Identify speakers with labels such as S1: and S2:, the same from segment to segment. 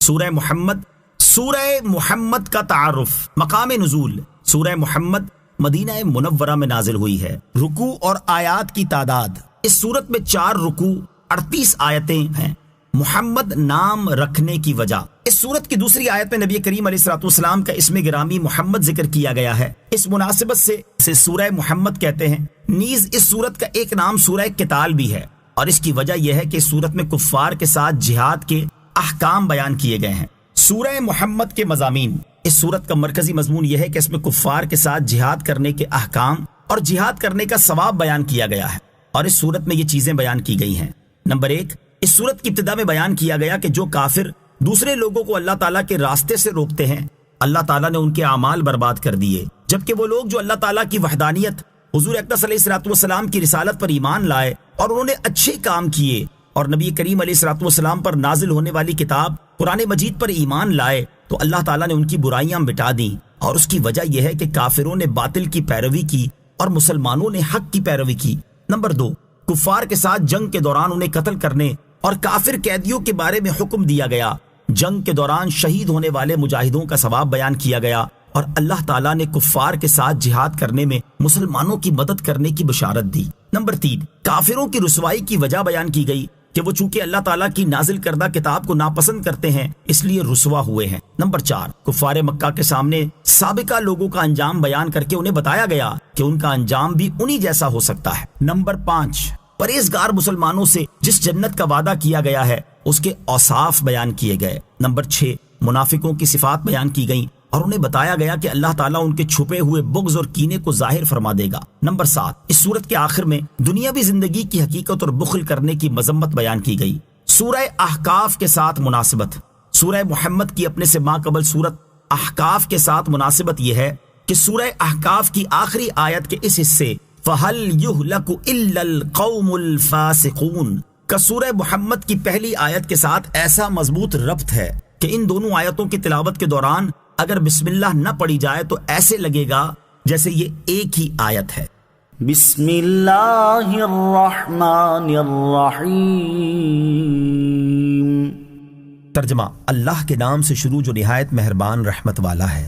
S1: سورہ محمد. سورہ محمد کا تعارف. مقام نزول. سورہ محمد مدینہ منورہ میں نازل ہوئی ہے. رکوع اور آیات کی تعداد. اس سورت میں 4 رکوع 38 آیتیں ہیں. محمد نام رکھنے کی وجہ. اس سورت کی دوسری آیت میں نبی کریم علیہ الصلوۃ والسلام کا اسم گرامی محمد ذکر کیا گیا ہے. اس مناسبت سے سورہ محمد کہتے ہیں. نیز اس سورت کا ایک نام سورہ قتال بھی ہے، اور اس کی وجہ یہ ہے کہ اس سورت میں کفار کے ساتھ جہاد کے احکام بیان کیے گئے ہیں. سورہ محمد کے مضامین. اس سورت کا مرکزی مضمون یہ ہے کہ اس میں کفار کے ساتھ جہاد کرنے کے احکام اور جہاد کرنے کا ثواب بیان کیا گیا ہے، اور اس سورت میں یہ چیزیں بیان کی گئی ہیں. نمبر 1، اس سورت کی ابتدا میں بیان کیا گیا کہ جو کافر دوسرے لوگوں کو اللہ تعالیٰ کے راستے سے روکتے ہیں، اللہ تعالیٰ نے ان کے اعمال برباد کر دیے، جبکہ وہ لوگ جو اللہ تعالیٰ کی وحدانیت، حضور اقدس علیہ الصلوۃ والسلام کی رسالت پر ایمان لائے اور انہوں نے اچھے کام کیے اور نبی کریم علیہ الصلوۃ والسلام پر نازل ہونے والی کتاب قرآن مجید پر ایمان لائے، تو اللہ تعالیٰ نے ان کی برائیاں مٹا دیں. اور اس کی وجہ یہ ہے کہ کافروں نے باطل کی پیروی کی اور مسلمانوں نے حق کی پیروی کی. نمبر 2، کفار کے ساتھ جنگ کے دوران انہیں قتل کرنے اور کافر قیدیوں کے بارے میں حکم دیا گیا. جنگ کے دوران شہید ہونے والے مجاہدوں کا ثواب بیان کیا گیا، اور اللہ تعالیٰ نے کفار کے ساتھ جہاد کرنے میں مسلمانوں کی مدد کرنے کی بشارت دی. نمبر 3، کافروں کی رسوائی کی وجہ بیان کی گئی کہ وہ چونکہ اللہ تعالیٰ کی نازل کردہ کتاب کو ناپسند کرتے ہیں اس لیے رسوا ہوئے ہیں. نمبر 4، کفار مکہ کے سامنے سابقہ لوگوں کا انجام بیان کر کے انہیں بتایا گیا کہ ان کا انجام بھی انہی جیسا ہو سکتا ہے. نمبر 5، پرہیزگار مسلمانوں سے جس جنت کا وعدہ کیا گیا ہے اس کے اوصاف بیان کیے گئے. نمبر 6، منافقوں کی صفات بیان کی گئیں اور انہیں بتایا گیا کہ اللہ تعالیٰ ان کے چھپے ہوئے بغض اور کینے کو ظاہر فرما دے گا. نمبر 7، اس سورت کے آخر میں دنیاوی زندگی کی حقیقت اور بخل کرنے کی مذمت بیان کی گئی. سورہ احقاف کے ساتھ مناسبت. سورہ محمد کی اپنے سے ماقبل سورت احقاف کے ساتھ مناسبت یہ ہے کہ سورہ احقاف کی آخری آیت کے اس حصے فَهَلْ يُهْلَكُ إِلَّا الْقَوْمُ الْفَاسِقُونَ کا سورہ محمد کی پہلی آیت کے ساتھ ایسا مضبوط ربط ہے کہ ان دونوں آیتوں کی تلاوت کے دوران اگر بسم اللہ نہ پڑھی جائے تو ایسے لگے گا جیسے یہ ایک ہی آیت ہے.
S2: بسم اللہ الرحمن الرحیم.
S1: ترجمہ: اللہ کے نام سے شروع جو نہایت مہربان رحمت والا ہے.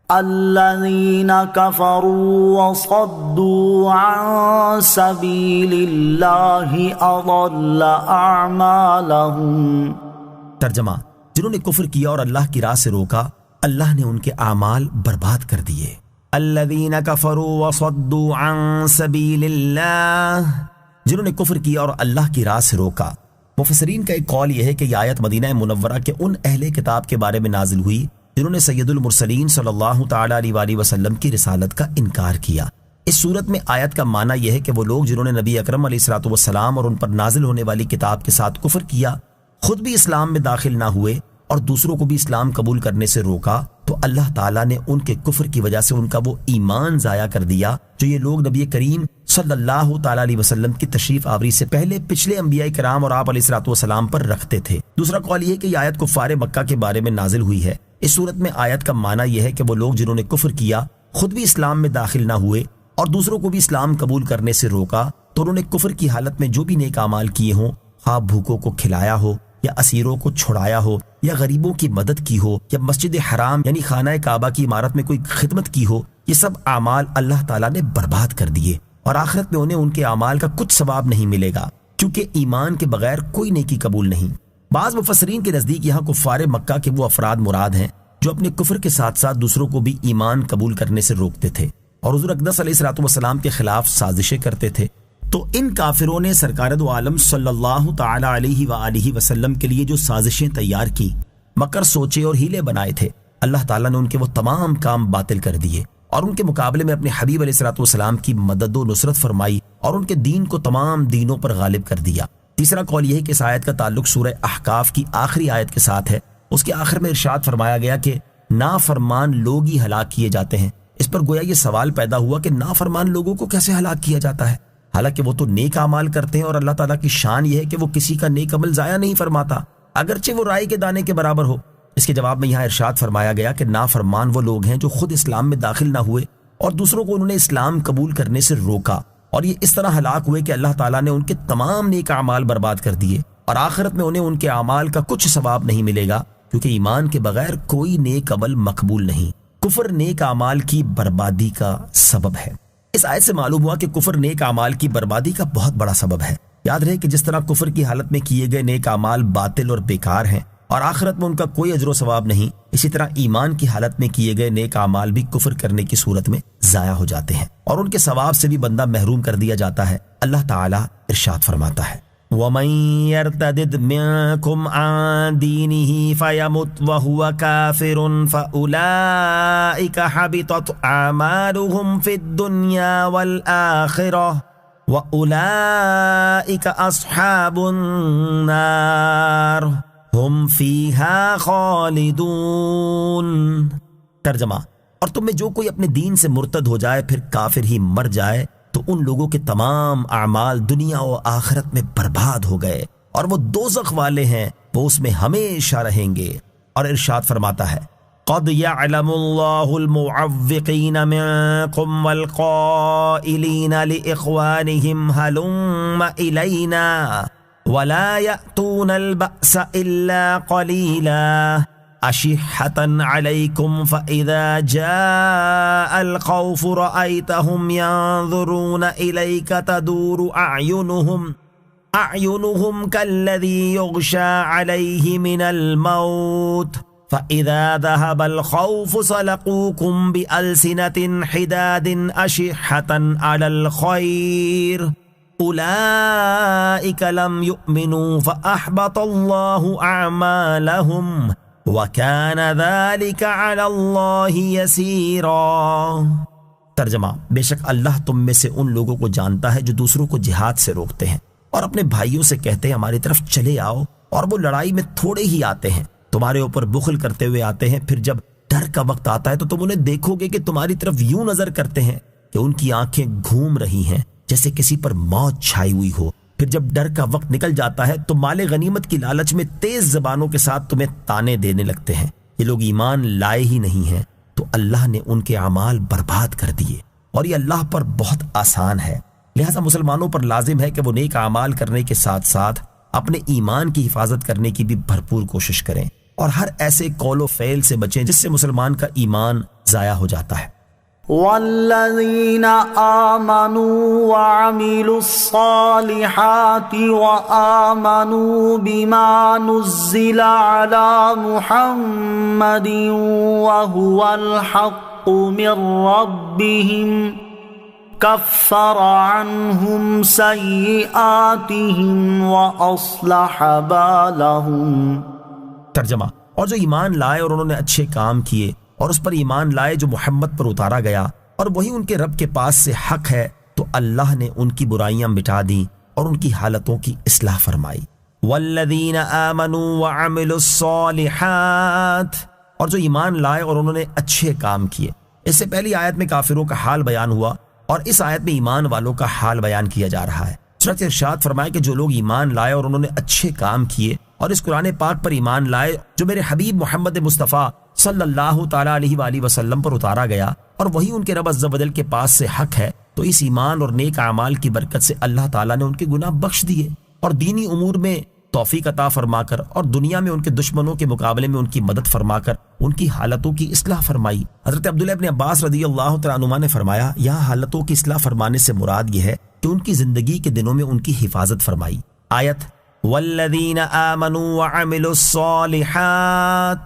S2: الذین کفروا وصدوا عن سبیل اللہ اضل اعمالہم.
S1: ترجمہ: جنہوں نے کفر کیا اور اللہ کی راہ سے روکا، اللہ نے ان کے اعمال برباد کر دیے. الذین کفروا وصدوا عن سبیل اللہ، جنہوں نے کفر کیا اور اللہ کی راہ سے روکا. مفسرین کا ایک قول یہ ہے کہ یہ آیت مدینہ منورہ کے ان اہل کتاب کے بارے میں نازل ہوئی جنہوں نے سید المرسلین صلی اللہ تعالی علیہ وآلہ وسلم کی رسالت کا انکار کیا. اس صورت میں آیت کا معنی یہ ہے کہ وہ لوگ جنہوں نے نبی اکرم علیہ الصلوۃ والسلام اور ان پر نازل ہونے والی کتاب کے ساتھ کفر کیا، خود بھی اسلام میں داخل نہ ہوئے اور دوسروں کو بھی اسلام قبول کرنے سے روکا، تو اللہ تعالیٰ نے ان کے کفر کی وجہ سے ان کا وہ ایمان ضائع کر دیا جو یہ لوگ نبی کریم صلی اللہ تعالیٰ علیہ وسلم کی تشریف آوری سے پہلے پچھلے انبیاء کرام اور آپ علیہ الصلوۃ والسلام پر رکھتے تھے. دوسرا قول یہ ہے کہ یہ آیت کفار مکہ کے بارے میں نازل ہوئی ہے. اس صورت میں آیت کا معنی یہ ہے کہ وہ لوگ جنہوں نے کفر کیا، خود بھی اسلام میں داخل نہ ہوئے اور دوسروں کو بھی اسلام قبول کرنے سے روکا، تو انہوں نے کفر کی حالت میں جو بھی نیک اعمال کیے ہوں، خواہ بھوکوں کو کھلایا ہو یا اسیروں کو چھڑایا ہو یا غریبوں کی مدد کی ہو یا مسجد حرام یعنی خانہ کعبہ کی عمارت میں کوئی خدمت کی ہو، یہ سب اعمال اللہ تعالیٰ نے برباد کر دیے اور آخرت میں انہیں ان کے اعمال کا کچھ ثواب نہیں ملے گا، کیونکہ ایمان کے بغیر کوئی نیکی قبول نہیں. بعض مفسرین کے نزدیک یہاں کفار مکہ کے وہ افراد مراد ہیں جو اپنے کفر کے ساتھ ساتھ دوسروں کو بھی ایمان قبول کرنے سے روکتے تھے اور حضور اقدس علیہ الصلوۃ والسلام کے خلاف سازشیں کرتے تھے. تو ان کافروں نے سرکار دو عالم صلی اللہ تعالی علیہ وآلہ وسلم کے لیے جو سازشیں تیار کی، مکر سوچے اور ہیلے بنائے تھے، اللہ تعالیٰ نے ان کے وہ تمام کام باطل کر دیے اور ان کے مقابلے میں اپنے حبیب علیہ الصلوۃ والسلام کی مدد و نصرت فرمائی اور ان کے دین کو تمام دینوں پر غالب کر دیا. تیسرا قول یہ ہے کہ اس آیت کا تعلق سورہ احقاف کی آخری آیت کے ساتھ ہے. اس کے آخر میں ارشاد فرمایا گیا کہ نافرمان لوگ ہی ہلاک کیے جاتے ہیں. اس پر گویا یہ سوال پیدا ہوا کہ نافرمان لوگوں کو کیسے ہلاک کیا جاتا ہے، حالانکہ وہ تو نیک اعمال کرتے ہیں اور اللہ تعالیٰ کی شان یہ ہے کہ وہ کسی کا نیک عمل ضائع نہیں فرماتا، اگرچہ وہ رائی کے دانے کے برابر ہو. اس کے جواب میں یہاں ارشاد فرمایا گیا کہ نافرمان وہ لوگ ہیں جو خود اسلام میں داخل نہ ہوئے اور دوسروں کو انہوں نے اسلام قبول کرنے سے روکا، اور یہ اس طرح ہلاک ہوئے کہ اللہ تعالیٰ نے ان کے تمام نیک اعمال برباد کر دیے اور آخرت میں انہیں ان کے اعمال کا کچھ ثواب نہیں ملے گا، کیونکہ ایمان کے بغیر کوئی نیک عمل مقبول نہیں۔ کفر نیک اعمال کی بربادی کا سبب ہے۔ اس آیت سے معلوم ہوا کہ کفر نیک اعمال کی بربادی کا بہت بڑا سبب ہے۔ یاد رہے کہ جس طرح کفر کی حالت میں کیے گئے نیک اعمال باطل اور بیکار ہیں اور آخرت میں ان کا کوئی اجر و ثواب نہیں، اسی طرح ایمان کی حالت میں کیے گئے نیک اعمال بھی کفر کرنے کی صورت میں ضائع ہو جاتے ہیں اور ان کے ثواب سے بھی بندہ محروم کر دیا جاتا ہے۔ اللہ تعالیٰ ارشاد فرماتا ہے وَمَن يَرْتَدِدْ مِنكُمْ عَن دِينِهِ فَيَمُتْ وَهُوَ كَافِرٌ فَأُولَئِكَ حَبِطَتْ أَعْمَالُهُمْ فِي الدُّنْيَا وَالْآخِرَةِ وَأُولَئِكَ أَصْحَابُ النَّارِ هُمْ فِيهَا خَالِدُونَ۔ ترجمہ، اور تم میں جو کوئی اپنے دین سے مرتد ہو جائے پھر کافر ہی مر جائے تو ان لوگوں کے تمام اعمال دنیا و آخرت میں برباد ہو گئے اور وہ دوزخ والے ہیں، وہ اس میں ہمیشہ رہیں گے۔ اور ارشاد فرماتا ہے قَدْ يَعْلَمُ اللَّهُ الْمُعَوِّقِينَ مِنكُمْ وَالْقَائِلِينَ لِإِخْوَانِهِمْ هَلُمَّ إِلَيْنَا وَلَا يَأْتُونَ الْبَأْسَ إِلَّا قَلِيلًا أشحة عليكم فإذا جاء الخوف رأيتهم ينظرون إليك تدور أعينهم كالذي يغشى عليه من الموت فإذا ذهب الخوف سلقوكم بألسنة حداد أشحة على الخير أولئك لم يؤمنوا فأحبط الله أعمالهم وَكَانَ ذَلِكَ عَلَى اللَّهِ يَسِيرًا۔ ترجمہ، بے شک اللہ تم میں سے ان لوگوں کو جانتا ہے جو دوسروں کو جہاد سے روکتے ہیں اور اپنے بھائیوں سے کہتے ہیں ہماری طرف چلے آؤ، اور وہ لڑائی میں تھوڑے ہی آتے ہیں، تمہارے اوپر بخل کرتے ہوئے آتے ہیں، پھر جب ڈر کا وقت آتا ہے تو تم انہیں دیکھو گے کہ تمہاری طرف یوں نظر کرتے ہیں کہ ان کی آنکھیں گھوم رہی ہیں جیسے کسی پر موت چھائی ہوئی ہو۔ پھر جب ڈر کا وقت نکل جاتا ہے تو مال غنیمت کی لالچ میں تیز زبانوں کے ساتھ تمہیں تانے دینے لگتے ہیں۔ یہ لوگ ایمان لائے ہی نہیں ہیں تو اللہ نے ان کے اعمال برباد کر دیے، اور یہ اللہ پر بہت آسان ہے۔ لہذا مسلمانوں پر لازم ہے کہ وہ نیک اعمال کرنے کے ساتھ ساتھ اپنے ایمان کی حفاظت کرنے کی بھی بھرپور کوشش کریں اور ہر ایسے قول و فعل سے بچیں جس سے مسلمان کا ایمان ضائع ہو جاتا ہے۔
S2: والذین آمنوا وعملوا الصالحات وآمنوا بما نزل على محمد وهو الحق من ربهم كفر عنهم سيئاتهم وأصلح بالهم۔
S1: ترجمہ، اور جو ایمان لائے اور انہوں نے اچھے کام کیے اور اس پر ایمان لائے جو محمد پر اتارا گیا اور وہی ان کے رب کے پاس سے حق ہے، تو اللہ نے ان کی برائیاں مٹا دیں اور ان کی حالتوں کی اصلاح فرمائی۔ والذین آمنوا وعملوا الصالحات، اور جو ایمان لائے اور انہوں نے اچھے کام کیے۔ اس سے پہلی آیت میں کافروں کا حال بیان ہوا اور اس آیت میں ایمان والوں کا حال بیان کیا جا رہا ہے۔ سورۃ ارشاد فرمائے کہ جو لوگ ایمان لائے اور انہوں نے اچھے کام کیے اور اس قرآن پاک پر ایمان لائے جو میرے حبیب محمد مصطفیٰ صلی اللہ تعالیٰ علیہ وآلہ وسلم پر اتارا گیا اور وہی ان کے رب عز و جل کے پاس سے حق ہے، تو اس ایمان اور نیک اعمال کی برکت سے اللہ تعالیٰ نے ان کے گناہ بخش دیے اور دینی امور میں توفیق عطا فرما کر اور دنیا میں ان کے دشمنوں کے مقابلے میں ان کی مدد فرما کر ان کی حالتوں کی اصلاح فرمائی۔ حضرت عبداللہ ابن عباس رضی اللہ تعالیٰ عنہما نے فرمایا، یہاں حالتوں کی اصلاح فرمانے سے مراد یہ ہے کہ ان کی زندگی کے دنوں میں ان کی حفاظت فرمائی۔ آیت والذین آمنوا وعملوا الصالحات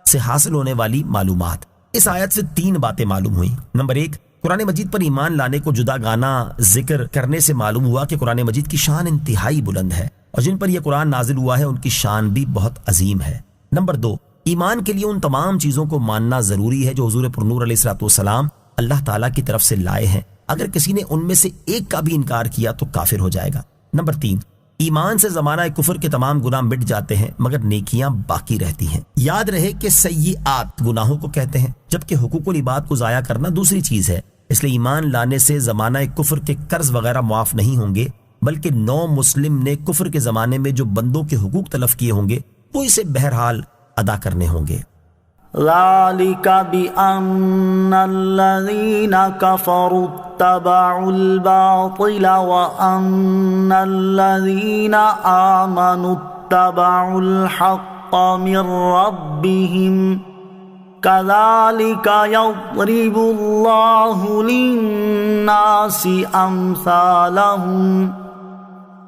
S1: سے حاصل ہونے والی معلومات۔ اس آیت سے 3 باتیں معلوم ہوئیں۔ نمبر 1، قرآن مجید پر ایمان لانے کو جدا گانا ذکر کرنے سے معلوم ہوا کہ قرآن مجید کی شان انتہائی بلند ہے اور جن پر یہ قرآن نازل ہوا ہے ان کی شان بھی بہت عظیم ہے۔ نمبر 2، ایمان کے لیے ان تمام چیزوں کو ماننا ضروری ہے جو حضور پر نور علیہ الصلوۃ والسلام اللہ تعالیٰ کی طرف سے لائے ہیں۔ اگر کسی نے ان میں سے ایک کا بھی انکار کیا تو کافر ہو جائے گا۔ نمبر 3، ایمان سے زمانہ کفر کے تمام گناہ مٹ جاتے ہیں مگر نیکیاں باقی رہتی ہیں۔ یاد رہے کہ سیئات گناہوں کو کہتے ہیں جبکہ حقوق العباد کو ضائع کرنا دوسری چیز ہے۔ اس لیے ایمان لانے سے زمانہ کفر کے قرض وغیرہ معاف نہیں ہوں گے، بلکہ نو مسلم نے کفر کے زمانے میں جو بندوں کے حقوق تلف کیے ہوں گے وہ اسے بہرحال ادا کرنے ہوں گے۔
S2: ذلك بأن الذين كفروا اتبعوا الباطل وأن الذين آمنوا اتبعوا الحق الحق من ربهم كذلك يضرب الله للناس امثالهم۔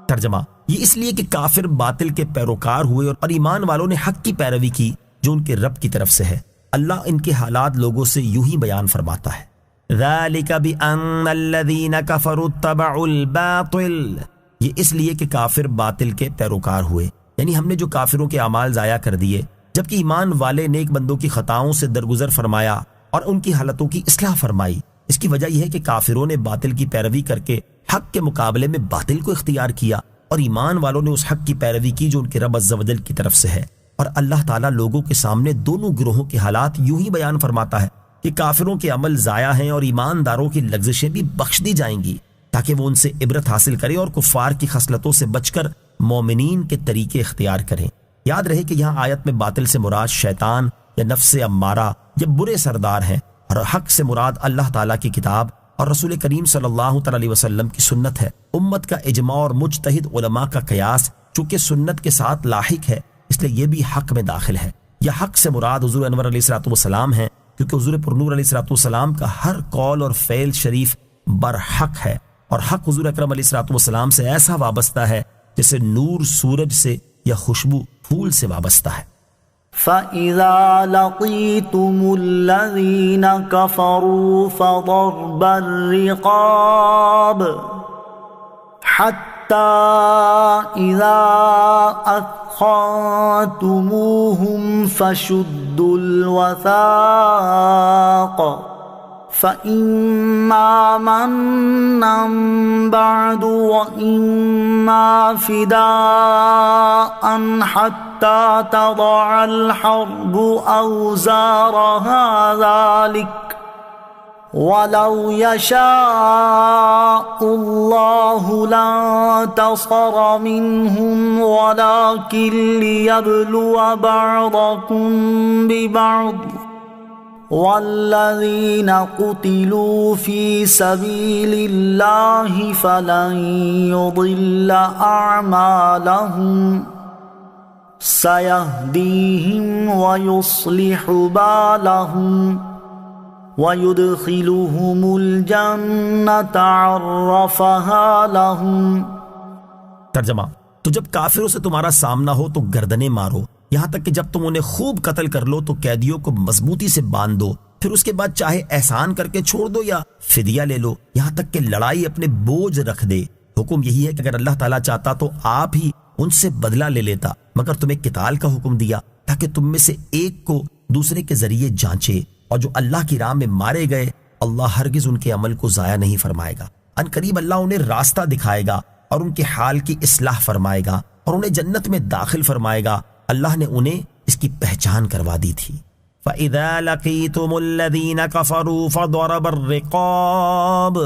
S1: ترجمہ، یہ اس لیے کہ کافر باطل کے پیروکار ہوئے اور ایمان والوں نے حق کی پیروی کی جو ان کے رب کی طرف سے ہے۔ اللہ ان کے حالات لوگوں سے یوں ہی بیان فرماتا ہے، ذَلِكَ بِأَنَّ الَّذِينَ كَفَرُوا اتَّبَعُوا الْبَاطِلَ، یہ اس لیے کہ کافر باطل کے پیروکار ہوئے، یعنی ہم نے جو کافروں کے اعمال ضائع کر دیے، جبکہ ایمان والے نیک بندوں کی خطاؤں سے درگزر فرمایا اور ان کی حالتوں کی اصلاح فرمائی۔ اس کی وجہ یہ ہے کہ کافروں نے باطل کی پیروی کر کے حق کے مقابلے میں باطل کو اختیار کیا، اور ایمان والوں نے اس حق کی پیروی کی جو ان کے رب عز و جل کی طرف سے ہے۔ اور اللہ تعالیٰ لوگوں کے سامنے دونوں گروہوں کے حالات یوں ہی بیان فرماتا ہے کہ کافروں کے عمل ضائع ہیں اور ایمانداروں کی لغزشیں بھی بخش دی جائیں گی، تاکہ وہ ان سے عبرت حاصل کرے اور کفار کی خصلتوں سے بچ کر مومنین کے طریقے اختیار کریں۔ یاد رہے کہ یہاں آیت میں باطل سے مراد شیطان یا نفس امارہ یا برے سردار ہیں، اور حق سے مراد اللہ تعالیٰ کی کتاب اور رسول کریم صلی اللہ تعالی علیہ وسلم کی سنت ہے۔ امت کا اجماع اور مجتہد علماء کا قیاس چونکہ سنت کے ساتھ لاحق ہے، اس لیے یہ بھی حق میں داخل ہے۔ یا حق سے مراد حضور انور علیہ الصلوۃ ہے، کیونکہ حضور پرنور علیہ الصلوۃ کا ہر قول اور فعل شریف برحق ہے، اور حق حضور اکرم علیہ الصلوۃ سے ایسا وابستہ ہے جیسے نور سورج سے یا خوشبو پھول سے وابستہ ہے۔
S2: فَإِذَا لَقِيتُمُ الَّذِينَ كَفَرُوا فَضَرْبَ الرِّقَابِ حَتَّى إِذَا أَثْخَنتُمُوهُمْ فَشُدُّوا الْوَثَاقَ فَإِمَّا مَنًّا بَعْدُ وَإِمَّا فِدَاءً حَتَّى تَضَعَ الْحَرْبُ أَوْزَارَهَا ذَلِكَ وَلَوْ يَشَاءُ اللَّهُ لَانتَصَرَ مِنْهُمْ وَلَكِنْ لِيَبْلُوَ بَعْضَكُمْ بِبَعْضٍ وَالَّذِينَ قُتِلُوا فِي سَبِيلِ اللَّهِ فَلَنْ يُضِلَّ أَعْمَالَهُمْ سَيَهْدِيهِمْ وَيُصْلِحُ بَالَهُمْ وَيُدْخِلُهُمُ الْجَنَّةَ عَرَّفَهَا لَهُمْ۔
S1: ترجمہ، تو جب کافروں سے تمہارا سامنا ہو تو گردنیں مارو، یہاں تک کہ جب تم انہیں خوب قتل کر لو تو قیدیوں کو مضبوطی سے باندھ دو، پھر اس کے بعد چاہے احسان کر کے چھوڑ دو یا فدیہ لے لو، یہاں تک کہ لڑائی اپنے بوجھ رکھ دے۔ حکم یہی ہے کہ اگر اللہ تعالیٰ چاہتا تو آپ ہی ان سے بدلہ لے لیتا، مگر تمہیں قتال کا حکم دیا تاکہ تم میں سے ایک کو دوسرے کے ذریعے جانچے، اور جو اللہ کی راہ میں مارے گئے اللہ ہرگز ان کے عمل کو ضائع نہیں فرمائے گا۔ ان قریب اللہ انہیں راستہ دکھائے گا اور ان کے حال کی اصلاح فرمائے گا اور انہیں جنت میں داخل فرمائے گا۔ اللہ نے انہیں اس کی پہچان کروا دی تھی۔ فَإِذَا لَقِيتُمُ الَّذِينَ كَفَرُوا فَضَرَبَ الرِّقَابِ،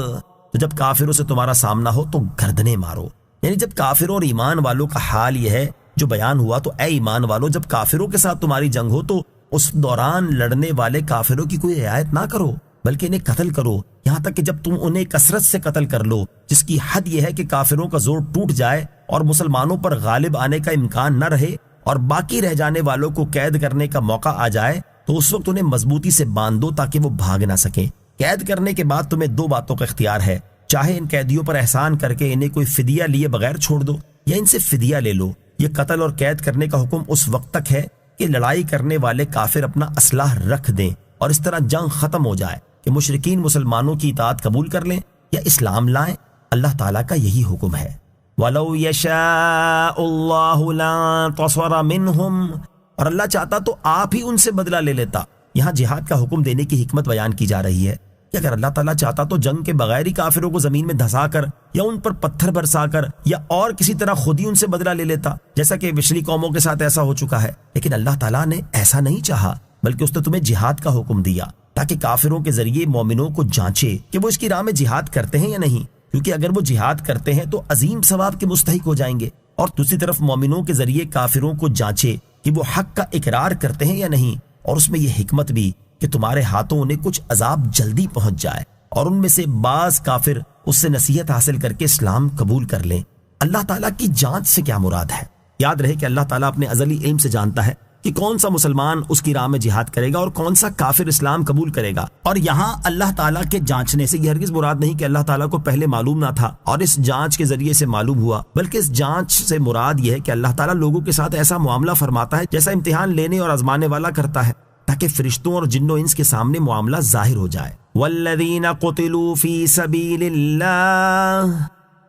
S1: تو جب کافروں سے تمہارا سامنا ہو تو گردنیں مارو، یعنی جب کافروں اور ایمان والوں کا حال یہ ہے جو بیان ہوا، تو اے ایمان والوں جب کافروں کے ساتھ تمہاری جنگ ہو تو اس دوران لڑنے والے کافروں کی کوئی رعایت نہ کرو، بلکہ انہیں قتل کرو، یہاں تک کہ جب تم انہیں کثرت سے قتل کر لو، جس کی حد یہ ہے کہ کافروں کا زور ٹوٹ جائے اور مسلمانوں پر غالب آنے کا امکان نہ رہے اور باقی رہ جانے والوں کو قید کرنے کا موقع آ جائے، تو اس وقت انہیں مضبوطی سے باندھ دو تاکہ وہ بھاگ نہ سکیں۔ قید کرنے کے بعد تمہیں دو باتوں کا اختیار ہے، چاہے ان قیدیوں پر احسان کر کے انہیں کوئی فدیہ لیے بغیر چھوڑ دو، یا ان سے فدیہ لے لو۔ یہ قتل اور قید کرنے کا حکم اس وقت تک ہے کہ لڑائی کرنے والے کافر اپنا اسلحہ رکھ دیں اور اس طرح جنگ ختم ہو جائے کہ مشرکین مسلمانوں کی اطاعت قبول کر لیں یا اسلام لائیں۔ اللہ تعالیٰ کا یہی حکم ہے۔ وَلَوْ يَشَاءُ اللَّهُ لَانتَصَرَ مِنْهُمْ، اور اللہ چاہتا تو آپ ہی ان سے بدلہ لے لیتا۔ یہاں جہاد کا حکم دینے کی حکمت بیان کی جا رہی ہے کہ اگر اللہ تعالیٰ چاہتا تو جنگ کے بغیر ہی کافروں کو زمین میں دھسا کر یا ان پر پتھر برسا کر یا اور کسی طرح خود ہی ان سے بدلہ لے لیتا، جیسا کہ پچھلی قوموں کے ساتھ ایسا ہو چکا ہے۔ لیکن اللہ تعالیٰ نے ایسا نہیں چاہا، بلکہ اس نے تمہیں جہاد کا حکم دیا تاکہ کافروں کے ذریعے مومنوں کو جانچے کہ وہ اس کی راہ میں جہاد کرتے ہیں یا نہیں، کیونکہ اگر وہ جہاد کرتے ہیں تو عظیم ثواب کے مستحق ہو جائیں گے، اور دوسری طرف مومنوں کے ذریعے کافروں کو جانچے کہ وہ حق کا اقرار کرتے ہیں یا نہیں، اور اس میں یہ حکمت بھی کہ تمہارے ہاتھوں انہیں کچھ عذاب جلدی پہنچ جائے اور ان میں سے بعض کافر اس سے نصیحت حاصل کر کے اسلام قبول کر لیں۔ اللہ تعالیٰ کی جانچ سے کیا مراد ہے؟ یاد رہے کہ اللہ تعالیٰ اپنے ازلی علم سے جانتا ہے کہ کون سا مسلمان اس کی راہ میں جہاد کرے گا اور کون سا کافر اسلام قبول کرے گا۔ اور یہاں اللہ تعالیٰ کے جانچنے سے یہ ہرگز مراد نہیں کہ اللہ تعالیٰ کو پہلے معلوم نہ تھا اور اس جانچ کے ذریعے سے معلوم ہوا، بلکہ اس جانچ سے مراد یہ ہے کہ اللہ تعالیٰ لوگوں کے ساتھ ایسا معاملہ فرماتا ہے جیسا امتحان لینے اور آزمانے والا کرتا ہے، تاکہ فرشتوں اور جن و انس کے سامنے معاملہ ظاہر ہو جائے۔ والذین قتلوا فی سبیل اللہ،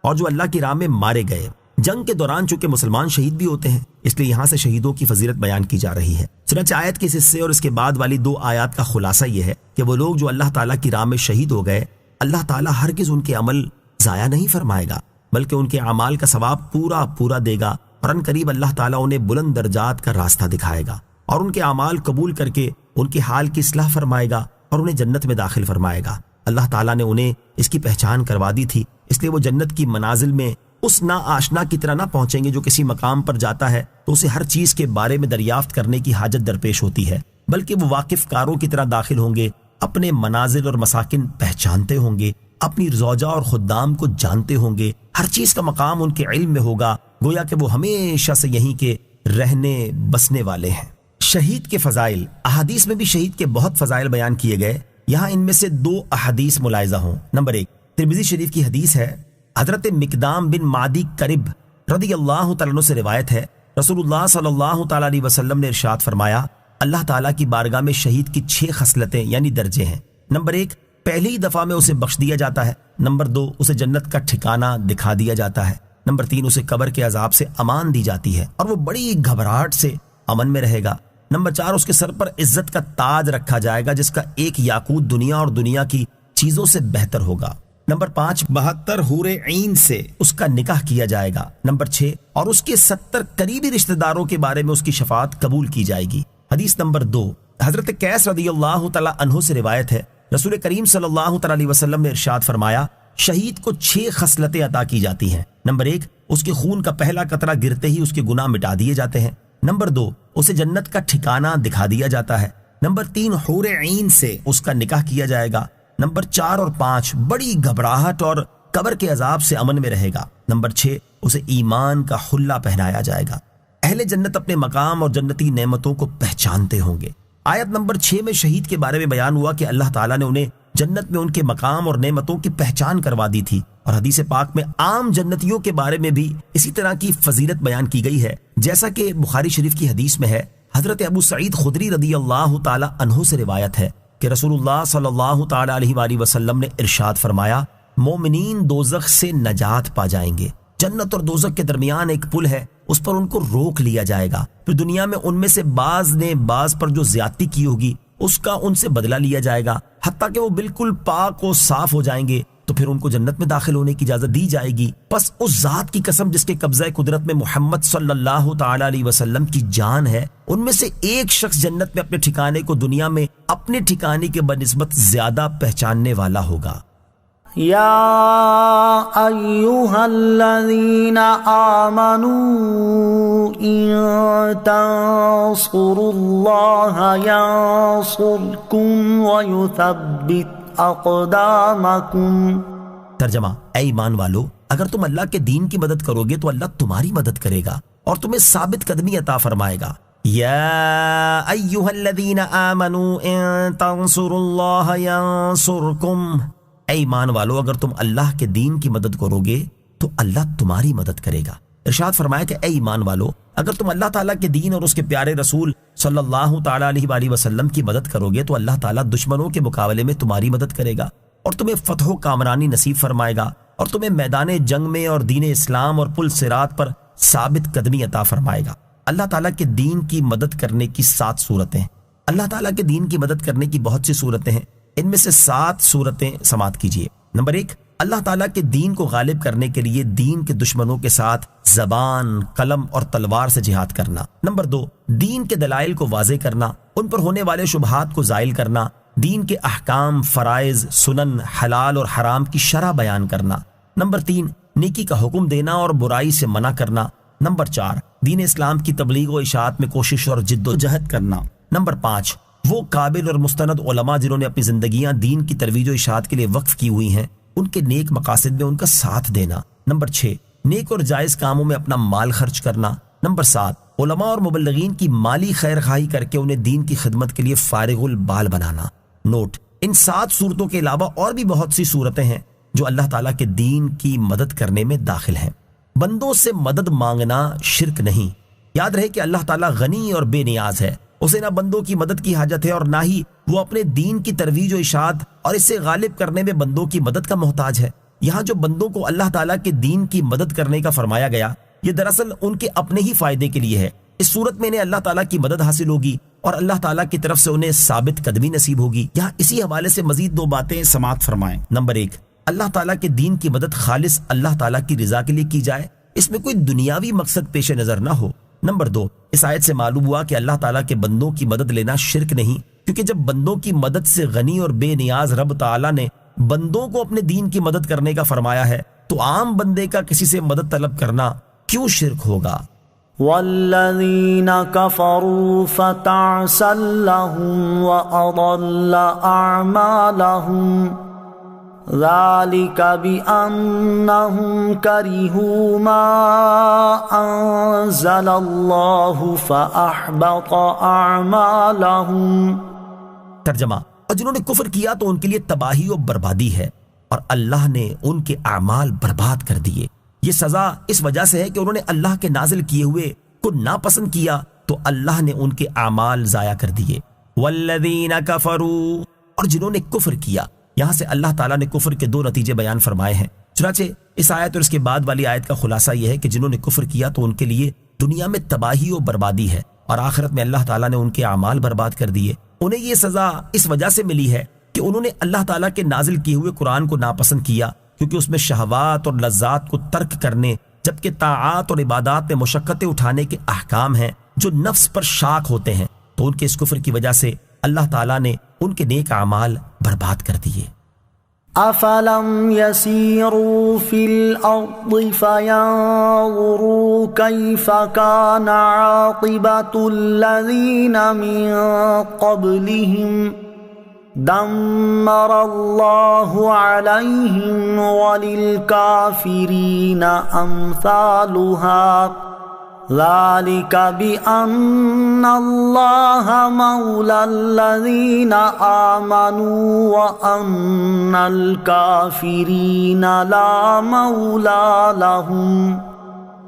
S1: اور جو اللہ کی راہ میں مارے گئے۔ جنگ کے دوران چونکہ مسلمان شہید بھی ہوتے ہیں، اس لیے یہاں سے شہیدوں کی فضیلت بیان کی جا رہی ہے۔ چنانچہ آیت کے اس حصے اور اس کے بعد والی 2 آیات کا خلاصہ یہ ہے کہ وہ لوگ جو اللہ تعالیٰ کی راہ میں شہید ہو گئے، اللہ تعالیٰ ہرگز ان کے عمل ضائع نہیں فرمائے گا، بلکہ ان کے اعمال کا ثواب پورا دے گا، اور ان قریب اللہ تعالیٰ انہیں بلند درجات کا راستہ دکھائے گا اور ان کے اعمال قبول کر کے ان کے حال کی اصلاح فرمائے گا اور انہیں جنت میں داخل فرمائے گا۔ اللہ تعالیٰ نے انہیں اس کی پہچان کروا دی تھی، اس لیے وہ جنت کی منازل میں اس نا آشنا کی طرح نہ پہنچیں گے جو کسی مقام پر جاتا ہے تو اسے ہر چیز کے بارے میں دریافت کرنے کی حاجت درپیش ہوتی ہے، بلکہ وہ واقف کاروں کی طرح داخل ہوں گے، اپنے منازل اور مساکن پہچانتے ہوں گے، اپنی زوجہ اور خدام کو جانتے ہوں گے، ہر چیز کا مقام ان کے علم میں ہوگا، گویا کہ وہ ہمیشہ سے یہیں کے رہنے بسنے والے ہیں۔ شہید کے فضائل، احادیث میں بھی شہید کے بہت فضائل بیان کیے گئے، یہاں ان میں سے 2 احادیث ملاحظہ ہوں۔ نمبر 1 ترمذی شریف کی حدیث ہے، حضرت مقدام بن معدی کرب رضی اللہ تعالیٰ عنہ سے روایت ہے، رسول اللہ صلی اللہ تعالیٰ علیہ وسلم نے ارشاد فرمایا، اللہ تعالیٰ کی بارگاہ میں شہید کی 6 خصلتیں یعنی درجے ہیں۔ نمبر 1 پہلی دفعہ میں اسے بخش دیا جاتا ہے۔ نمبر 2 اسے جنت کا ٹھکانہ دکھا دیا جاتا ہے۔ نمبر 3 اسے قبر کے عذاب سے امان دی جاتی ہے اور وہ بڑی گھبراہٹ سے امن میں رہے گا۔ نمبر 4 اس کے سر پر عزت کا تاج رکھا جائے گا جس کا ایک یاقوت دنیا اور دنیا کی چیزوں سے بہتر ہوگا۔ نمبر 5 72 حور عین سے اس کا نکاح کیا جائے گا۔ نمبر 6 اور اس کے 70 قریبی رشتہ داروں کے بارے میں اس کی شفاعت قبول کی جائے گی۔ حدیث نمبر 2 حضرت قیس رضی اللہ تعالیٰ عنہ سے روایت ہے، رسول کریم صلی اللہ تعالیٰ علیہ وسلم نے ارشاد فرمایا، شہید کو 6 خصلتیں عطا کی جاتی ہیں۔ نمبر 1 اس کے خون کا پہلا قطرہ گرتے ہی اس کے گناہ مٹا دیے جاتے ہیں۔ نمبر 2 اسے جنت کا ٹھکانہ دکھا دیا جاتا ہے۔ نمبر 3 حور عین سے اس کا نکاح کیا جائے گا۔ نمبر 4 اور 5 بڑی گھبراہٹ اور قبر کے عذاب سے امن میں رہے گا۔ نمبر 6 اسے ایمان کا حلہ پہنایا جائے گا۔ اہل جنت اپنے مقام اور جنتی نعمتوں کو پہچانتے ہوں گے۔ آیت نمبر 6 میں شہید کے بارے میں بیان ہوا کہ اللہ تعالیٰ نے انہیں جنت میں ان کے مقام اور نعمتوں کی پہچان کروا دی تھی، اور حدیث پاک میں عام جنتیوں کے بارے میں بھی اسی طرح کی فضیلت بیان کی گئی ہے، جیسا کہ بخاری شریف کی حدیث میں ہے۔ حضرت ابو سعید خدری رضی اللہ تعالیٰ عنہ سے روایت ہے کہ رسول اللہ صلی اللہ تعالیٰ علیہ وآلہ وسلم نے ارشاد فرمایا، مومنین دوزخ سے نجات پا جائیں گے، جنت اور دوزخ کے درمیان ایک پل ہے، اس پر ان کو روک لیا جائے گا، پھر دنیا میں ان میں سے بعض نے بعض پر جو زیادتی کی ہوگی اس کا ان سے بدلہ لیا جائے گا، حتیٰ کہ وہ بالکل پاک و صاف ہو جائیں گے، تو پھر ان کو جنت میں داخل ہونے کی اجازت دی جائے گی۔ پس اس ذات کی قسم جس کے قبضہ قدرت میں محمد صلی اللہ تعالیٰ علیہ وسلم کی جان ہے، ان میں سے ایک شخص جنت میں اپنے ٹھکانے کو دنیا میں اپنے ٹھکانے کے بنسبت زیادہ پہچاننے والا ہوگا۔
S2: یا ایہا الذین آمنوا ان تنصروا اللہ ینصرکم ویثبت اقدامکم۔
S1: ترجمہ، اے ایمان والو، اگر تم اللہ کے دین کی مدد کرو گے تو اللہ تمہاری مدد کرے گا اور تمہیں ثابت قدمی عطا فرمائے گا۔ یا ایہا الذین آمنوا ان تنصروا اللہ ینصرکم، اے ایمان والو، اگر تم اللہ کے دین کی مدد کرو گے تو اللہ تمہاری مدد کرے گا۔ ارشاد فرمایا کہ اے ایمان والو، اگر تم اللہ تعالیٰ کے دین اور اس کے پیارے رسول صلی اللہ تعالیٰ علیہ وآلہ وسلم کی مدد کرو گے تو اللہ تعالیٰ دشمنوں کے مقابلے میں تمہاری مدد کرے گا اور تمہیں فتح و کامرانی نصیب فرمائے گا اور تمہیں میدان جنگ میں اور دین اسلام اور پل صراط پر ثابت قدمی عطا فرمائے گا۔ اللہ تعالیٰ کے دین کی مدد کرنے کی 7 صورتیں۔ اللہ تعالیٰ کے دین کی مدد کرنے کی بہت سی صورتیں ہیں، ان میں سے 7 صورتیں سماعت کیجیے۔ نمبر 1، اللہ تعالیٰ کے دین کو غالب کرنے کے لیے دین کے دشمنوں کے ساتھ زبان، قلم اور تلوار سے جہاد کرنا۔ نمبر 2، دین کے دلائل کو واضح کرنا، ان پر ہونے والے شبہات کو زائل کرنا، دین کے احکام، فرائض، سنن، حلال اور حرام کی شرح بیان کرنا۔ نمبر 3، نیکی کا حکم دینا اور برائی سے منع کرنا۔ نمبر 4، دین اسلام کی تبلیغ و اشاعت میں کوشش اور جد و جہد کرنا۔ نمبر 5، وہ قابل اور مستند علماء جنہوں نے اپنی زندگیاں دین کی ترویج و اشاعت کے لیے وقف کی ہوئی ہیں، ان کے نیک مقاصد میں ان کا ساتھ دینا۔ نمبر 6، نیک اور جائز کاموں میں اپنا مال خرچ کرنا۔ نمبر 7، علماء اور مبلغین کی مالی خیر خواہی کر کے انہیں دین کی خدمت کے لیے فارغ البال بنانا۔ نوٹ: ان 7 صورتوں کے علاوہ اور بھی بہت سی صورتیں ہیں جو اللہ تعالیٰ کے دین کی مدد کرنے میں داخل ہیں۔ بندوں سے مدد مانگنا شرک نہیں۔ یاد رہے کہ اللہ تعالیٰ غنی اور بے نیاز ہے، اسے نہ بندوں کی مدد کی حاجت ہے اور نہ ہی وہ اپنے دین کی ترویج و اشاعت اور اسے غالب کرنے میں بندوں کی مدد کا محتاج ہے۔ یہاں جو بندوں کو اللہ تعالیٰ کے دین کی مدد کرنے کا فرمایا گیا، یہ دراصل ان کے اپنے ہی فائدے کے لیے ہے۔ اس صورت میں انہیں اللہ تعالیٰ کی مدد حاصل ہوگی اور اللہ تعالیٰ کی طرف سے انہیں ثابت قدمی نصیب ہوگی۔ یہاں اسی حوالے سے مزید 2 باتیں سماعت فرمائیں۔ نمبر 1، اللہ تعالیٰ کے دین کی مدد خالص اللہ تعالیٰ کی رضا کے لیے کی جائے، اس میں کوئی دنیاوی مقصد پیش نظر نہ ہو۔ نمبر 2، اس آیت سے معلوم ہوا کہ اللہ تعالیٰ کے بندوں کی مدد لینا شرک نہیں، کیونکہ جب بندوں کی مدد سے غنی اور بے نیاز رب تعالیٰ نے بندوں کو اپنے دین کی مدد کرنے کا فرمایا ہے تو عام بندے کا کسی سے مدد طلب کرنا کیوں شرک ہوگا؟
S2: والذین کفروا فتعسا لهم وأضل أعمالهم ذلك بأنهم كرهوا ما أنزل الله فأحبط أعمالهم۔
S1: ترجمہ: اور جنہوں نے کفر کیا تو ان کے لیے تباہی و بربادی ہے اور اللہ نے ان کے اعمال برباد کر دیے۔ یہ سزا اس وجہ سے ہے کہ انہوں نے اللہ کے نازل کیے ہوئے کو ناپسند کیا تو اللہ نے ان کے اعمال ضائع کر دیے۔ والذین کفروا، اور جنہوں نے کفر کیا، یہاں سے اللہ تعالیٰ نے کفر کے 2 نتیجے بیان فرمائے ہیں۔ چنانچہ اس آیت اور اس کے بعد والی آیت کا خلاصہ یہ ہے کہ جنہوں نے کفر کیا تو ان کے لیے دنیا میں تباہی و بربادی ہے اور آخرت میں اللہ تعالیٰ نے ان کے اعمال برباد کر دیے۔ انہیں یہ سزا اس وجہ سے ملی ہے کہ انہوں نے اللہ تعالیٰ کے نازل کیے ہوئے قرآن کو ناپسند کیا، کیونکہ اس میں شہوات اور لذات کو ترک کرنے جبکہ طاعات اور عبادات میں مشقتیں اٹھانے کے احکام ہیں جو نفس پر شاق ہوتے ہیں، تو ان کے اس کفر کی وجہ سے اللہ تعالیٰ نے ان کے نیک اعمال برباد کر دیے۔
S2: افلم يسيروا في الارض فينظروا كيف كان عاقبة الذين من قبلهم دمر الله عليهم وللكافرين أمثالها ذلك بأن الله مولى الذين آمنوا وأن الكافرين لا مولى لهم۔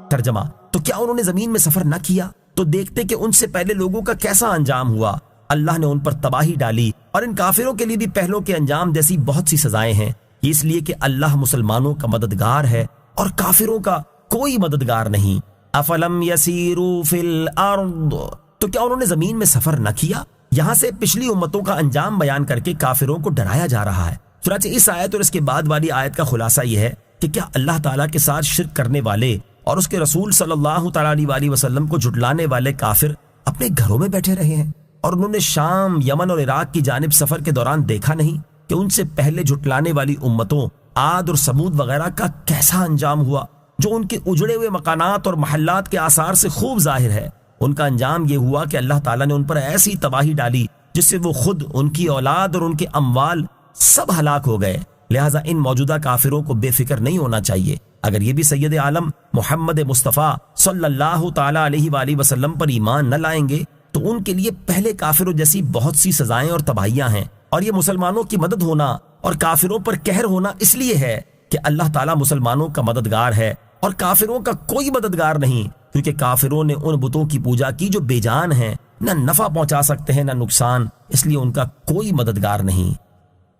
S1: ترجمہ: تو کیا انہوں نے زمین میں سفر نہ کیا تو دیکھتے کہ ان سے پہلے لوگوں کا کیسا انجام ہوا؟ اللہ نے ان پر تباہی ڈالی اور ان کافروں کے لیے بھی پہلوں کے انجام جیسی بہت سی سزائیں ہیں۔ یہ اس لیے کہ اللہ مسلمانوں کا مددگار ہے اور کافروں کا کوئی مددگار نہیں۔ افلم یسیروا فی الارض، تو کیا انہوں نے زمین میں سفر نہ کیا؟ یہاں سے پچھلی امتوں کا انجام بیان کر کے کافروں کو ڈرایا جا رہا ہے۔ چنانچہ اس آیت اور اس کے بعد والی آیت کا خلاصہ یہ ہے کہ کیا اللہ تعالیٰ کے ساتھ شرک کرنے والے اور اس کے رسول صلی اللہ تعالیٰ علیہ وسلم کو جھٹلانے والے کافر اپنے گھروں میں بیٹھے رہے ہیں اور انہوں نے شام، یمن اور عراق کی جانب سفر کے دوران دیکھا نہیں کہ ان سے پہلے جھٹلانے والی امتوں عاد اور سمود وغیرہ کا کیسا انجام ہوا جو ان کے اجڑے ہوئے مکانات اور محلات کے آثار سے خوب ظاہر ہے؟ ان کا انجام یہ ہوا کہ اللہ تعالیٰ نے ان پر ایسی تباہی ڈالی جس سے وہ خود، ان کی اولاد اور ان کے اموال سب ہلاک ہو گئے۔ لہٰذا ان موجودہ کافروں کو بے فکر نہیں ہونا چاہیے۔ اگر یہ بھی سید عالم محمد مصطفیٰ صلی اللہ تعالیٰ علیہ وآلہ وسلم پر ایمان نہ لائیں گے تو ان کے لیے پہلے کافروں جیسی بہت سی سزائیں اور تباہیاں ہیں، اور یہ مسلمانوں کی مدد ہونا اور کافروں پر قہر ہونا اس لیے ہے کہ اللہ تعالیٰ مسلمانوں کا مددگار ہے اور کافروں کا کوئی مددگار نہیں، کیونکہ کافروں نے ان بتوں کی پوجا کی جو بے جان ہیں، نہ نفع پہنچا سکتے ہیں نہ نقصان، اس لیے ان کا کوئی مددگار نہیں۔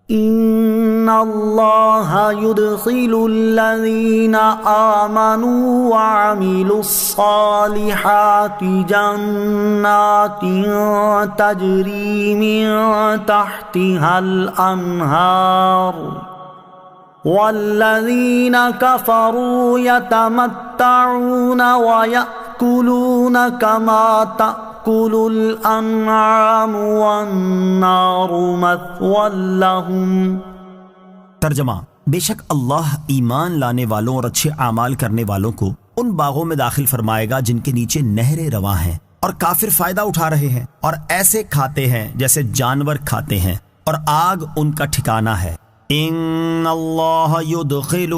S2: ان اللہ يدخل الذین آمنوا وعملوا الصالحات جنات تجری من تحتها الانہار والذین کفروا یتمتعون ویأکلون کما تأکل الانعام والنار مثوی لهم۔
S1: ترجمہ: بے شک اللہ ایمان لانے والوں اور اچھے اعمال کرنے والوں کو ان باغوں میں داخل فرمائے گا جن کے نیچے نہریں رواں ہیں، اور کافر فائدہ اٹھا رہے ہیں اور ایسے کھاتے ہیں جیسے جانور کھاتے ہیں، اور آگ ان کا ٹھکانہ ہے۔ ان اللہ یدخل،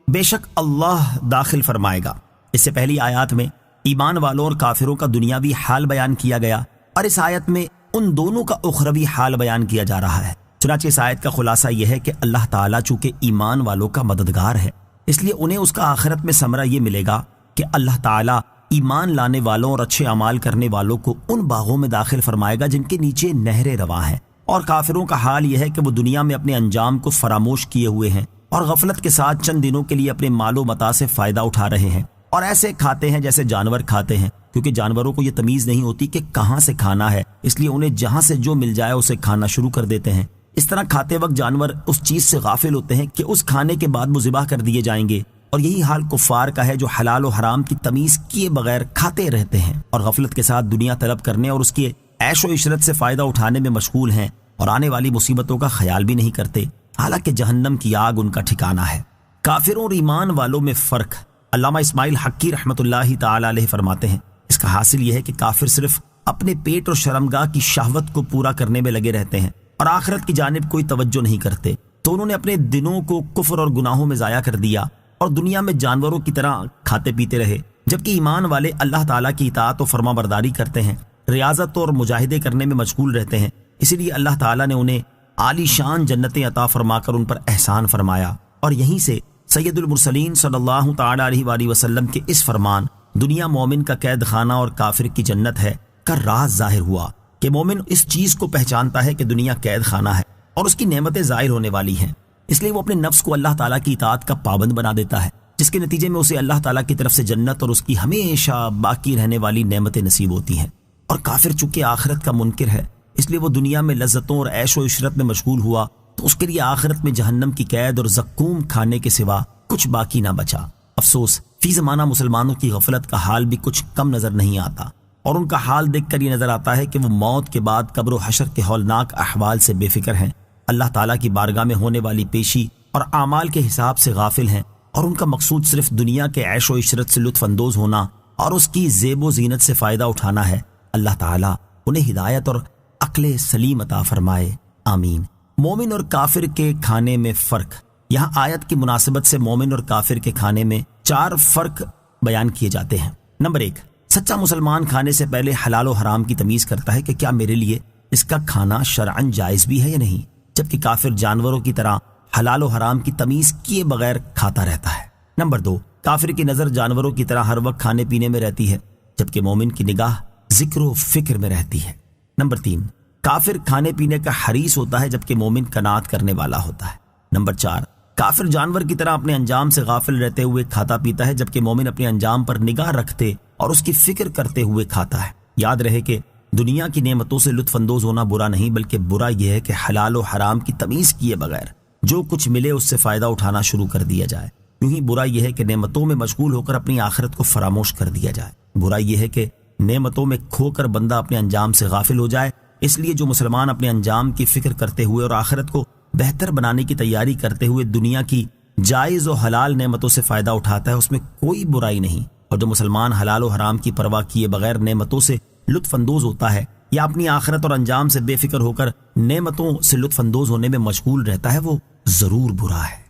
S1: بے شک اللہ داخل فرمائے گا۔ اس سے پہلی آیات میں ایمان والوں اور کافروں کا دنیاوی حال بیان کیا گیا اور اس آیت میں ان دونوں کا اخروی حال بیان کیا جا رہا ہے۔ چنانچہ اس آیت کا خلاصہ یہ ہے کہ اللہ تعالیٰ چونکہ ایمان والوں کا مددگار ہے، اس لیے انہیں اس کا آخرت میں ثمرہ یہ ملے گا کہ اللہ تعالیٰ ایمان لانے والوں اور اچھے اعمال کرنے والوں کو ان باغوں میں داخل فرمائے گا جن کے نیچے نہریں رواں ہیں، اور کافروں کا حال یہ ہے کہ وہ دنیا میں اپنے انجام کو فراموش کیے ہوئے ہیں اور غفلت کے ساتھ چند دنوں کے لیے اپنے مال و متاع سے فائدہ اٹھا رہے ہیں، اور ایسے کھاتے ہیں جیسے جانور کھاتے ہیں، کیونکہ جانوروں کو یہ تمیز نہیں ہوتی کہ کہاں سے کھانا ہے، اس لیے انہیں جہاں سے جو مل جائے اسے کھانا شروع کر دیتے ہیں۔ اس طرح کھاتے وقت جانور اس چیز سے غافل ہوتے ہیں کہ اس کھانے کے بعد وہ ذبح کر دیے جائیں گے، اور یہی حال کفار کا ہے جو حلال و حرام کی تمیز کیے بغیر کھاتے رہتے ہیں اور غفلت کے ساتھ دنیا طلب کرنے اور اس کی عیش و عشرت سے فائدہ اٹھانے میں مشغول ہیں اور آنے والی مصیبتوں کا خیال بھی نہیں کرتے، حالانکہ جہنم کی آگ ان کا ٹھکانہ ہے۔ کافروں اور ایمان والوں میں فرق علامہ اسماعیل حقی رحمۃ اللہ تعالی علیہ فرماتے ہیں، اس کا حاصل یہ ہے کہ کافر صرف اپنے پیٹ اور شرمگاہ کی شہوت کو پورا کرنے میں لگے رہتے ہیں اور آخرت کی جانب کوئی توجہ نہیں کرتے، تو انہوں نے اپنے دنوں کو کفر اور گناہوں میں ضائع کر دیا اور دنیا میں جانوروں کی طرح کھاتے پیتے رہے، جبکہ ایمان والے اللہ تعالیٰ کی اطاعت و فرما برداری کرتے ہیں، ریاضت اور مجاہدے کرنے میں مشغول رہتے ہیں، اسی لیے اللہ تعالیٰ نے انہیں عالی شان جنتیں عطا فرما کر ان پر احسان فرمایا، اور یہیں سے سید المرسلین صلی اللہ تعالیٰ علیہ وآلہ وسلم کے اس فرمان دنیا مومن کا قید خانہ اور کافر کی جنت ہے کا راز ظاہر ہوا کہ مومن اس چیز کو پہچانتا ہے کہ دنیا قید خانہ ہے اور اس کی نعمتیں ظاہر ہونے والی ہیں، اس لیے وہ اپنے نفس کو اللہ تعالیٰ کی اطاعت کا پابند بنا دیتا ہے، جس کے نتیجے میں اسے اللہ تعالیٰ کی طرف سے جنت اور اس کی ہمیشہ باقی رہنے والی نعمتیں نصیب ہوتی ہیں۔ اور کافر چونکہ آخرت کا منکر ہے، اس لیے وہ دنیا میں لذتوں اور عیش و عشرت میں مشغول ہوا تو اس کے لیے آخرت میں جہنم کی قید اور زقوم کھانے کے سوا کچھ باقی نہ بچا۔ افسوس، فی زمانہ مسلمانوں کی غفلت کا حال بھی کچھ کم نظر نہیں آتا، اور ان کا حال دیکھ کر یہ نظر آتا ہے کہ وہ موت کے بعد قبر و حشر کے ہولناک احوال سے بے فکر ہیں، اللہ تعالیٰ کی بارگاہ میں ہونے والی پیشی اور اعمال کے حساب سے غافل ہیں، اور ان کا مقصود صرف دنیا کے عیش و عشرت سے لطف اندوز ہونا اور اس کی زیب و زینت سے فائدہ اٹھانا ہے۔ اللہ تعالیٰ انہیں ہدایت اور عقل سلیم عطا فرمائے، آمین۔ مومن اور کافر کے کھانے میں فرق، یہاں آیت کی مناسبت سے مومن اور کافر کے کھانے میں 4 فرق بیان کیے جاتے ہیں۔ نمبر 1، سچا مسلمان کھانے سے پہلے حلال و حرام کی تمیز کرتا ہے کہ کیا میرے لیے اس کا کھانا شرعاً جائز بھی ہے یا نہیں، جبکہ کافر جانوروں کی طرح حلال و حرام کی تمیز کیے بغیر کھاتا رہتا ہے۔ نمبر 2، کافر کی نظر جانوروں کی طرح ہر وقت کھانے پینے میں رہتی ہے، جبکہ مومن کی نگاہ ذکر و فکر میں رہتی ہے۔ نمبر 3، کافر کھانے پینے کا حریص ہوتا ہے جبکہ مومن قناعت کرنے والا ہوتا ہے۔ نمبر 4، کافر جانور کی طرح اپنے انجام سے غافل رہتے ہوئے کھاتا پیتا ہے، جبکہ مومن اپنے انجام پر نگاہ رکھتے اور اس کی فکر کرتے ہوئے کھاتا ہے۔ یاد رہے کہ دنیا کی نعمتوں سے لطف اندوز ہونا برا نہیں، بلکہ برا یہ ہے کہ حلال و حرام کی تمیز کیے بغیر جو کچھ ملے اس سے فائدہ اٹھانا شروع کر دیا جائے۔ یوں ہی برا یہ ہے کہ نعمتوں میں مشغول ہو کر اپنی آخرت کو فراموش کر دیا جائے۔ برا یہ ہے کہ نعمتوں میں کھو کر بندہ اپنے انجام سے غافل ہو جائے۔ اس لیے جو مسلمان اپنے انجام کی فکر کرتے ہوئے اور آخرت کو بہتر بنانے کی تیاری کرتے ہوئے دنیا کی جائز و حلال نعمتوں سے فائدہ اٹھاتا ہے، اس میں کوئی برائی نہیں، اور جو مسلمان حلال و حرام کی پرواہ کیے بغیر نعمتوں سے لطف اندوز ہوتا ہے یا اپنی آخرت اور انجام سے بے فکر ہو کر نعمتوں سے لطف اندوز ہونے میں مشغول رہتا ہے، وہ ضرور برا ہے۔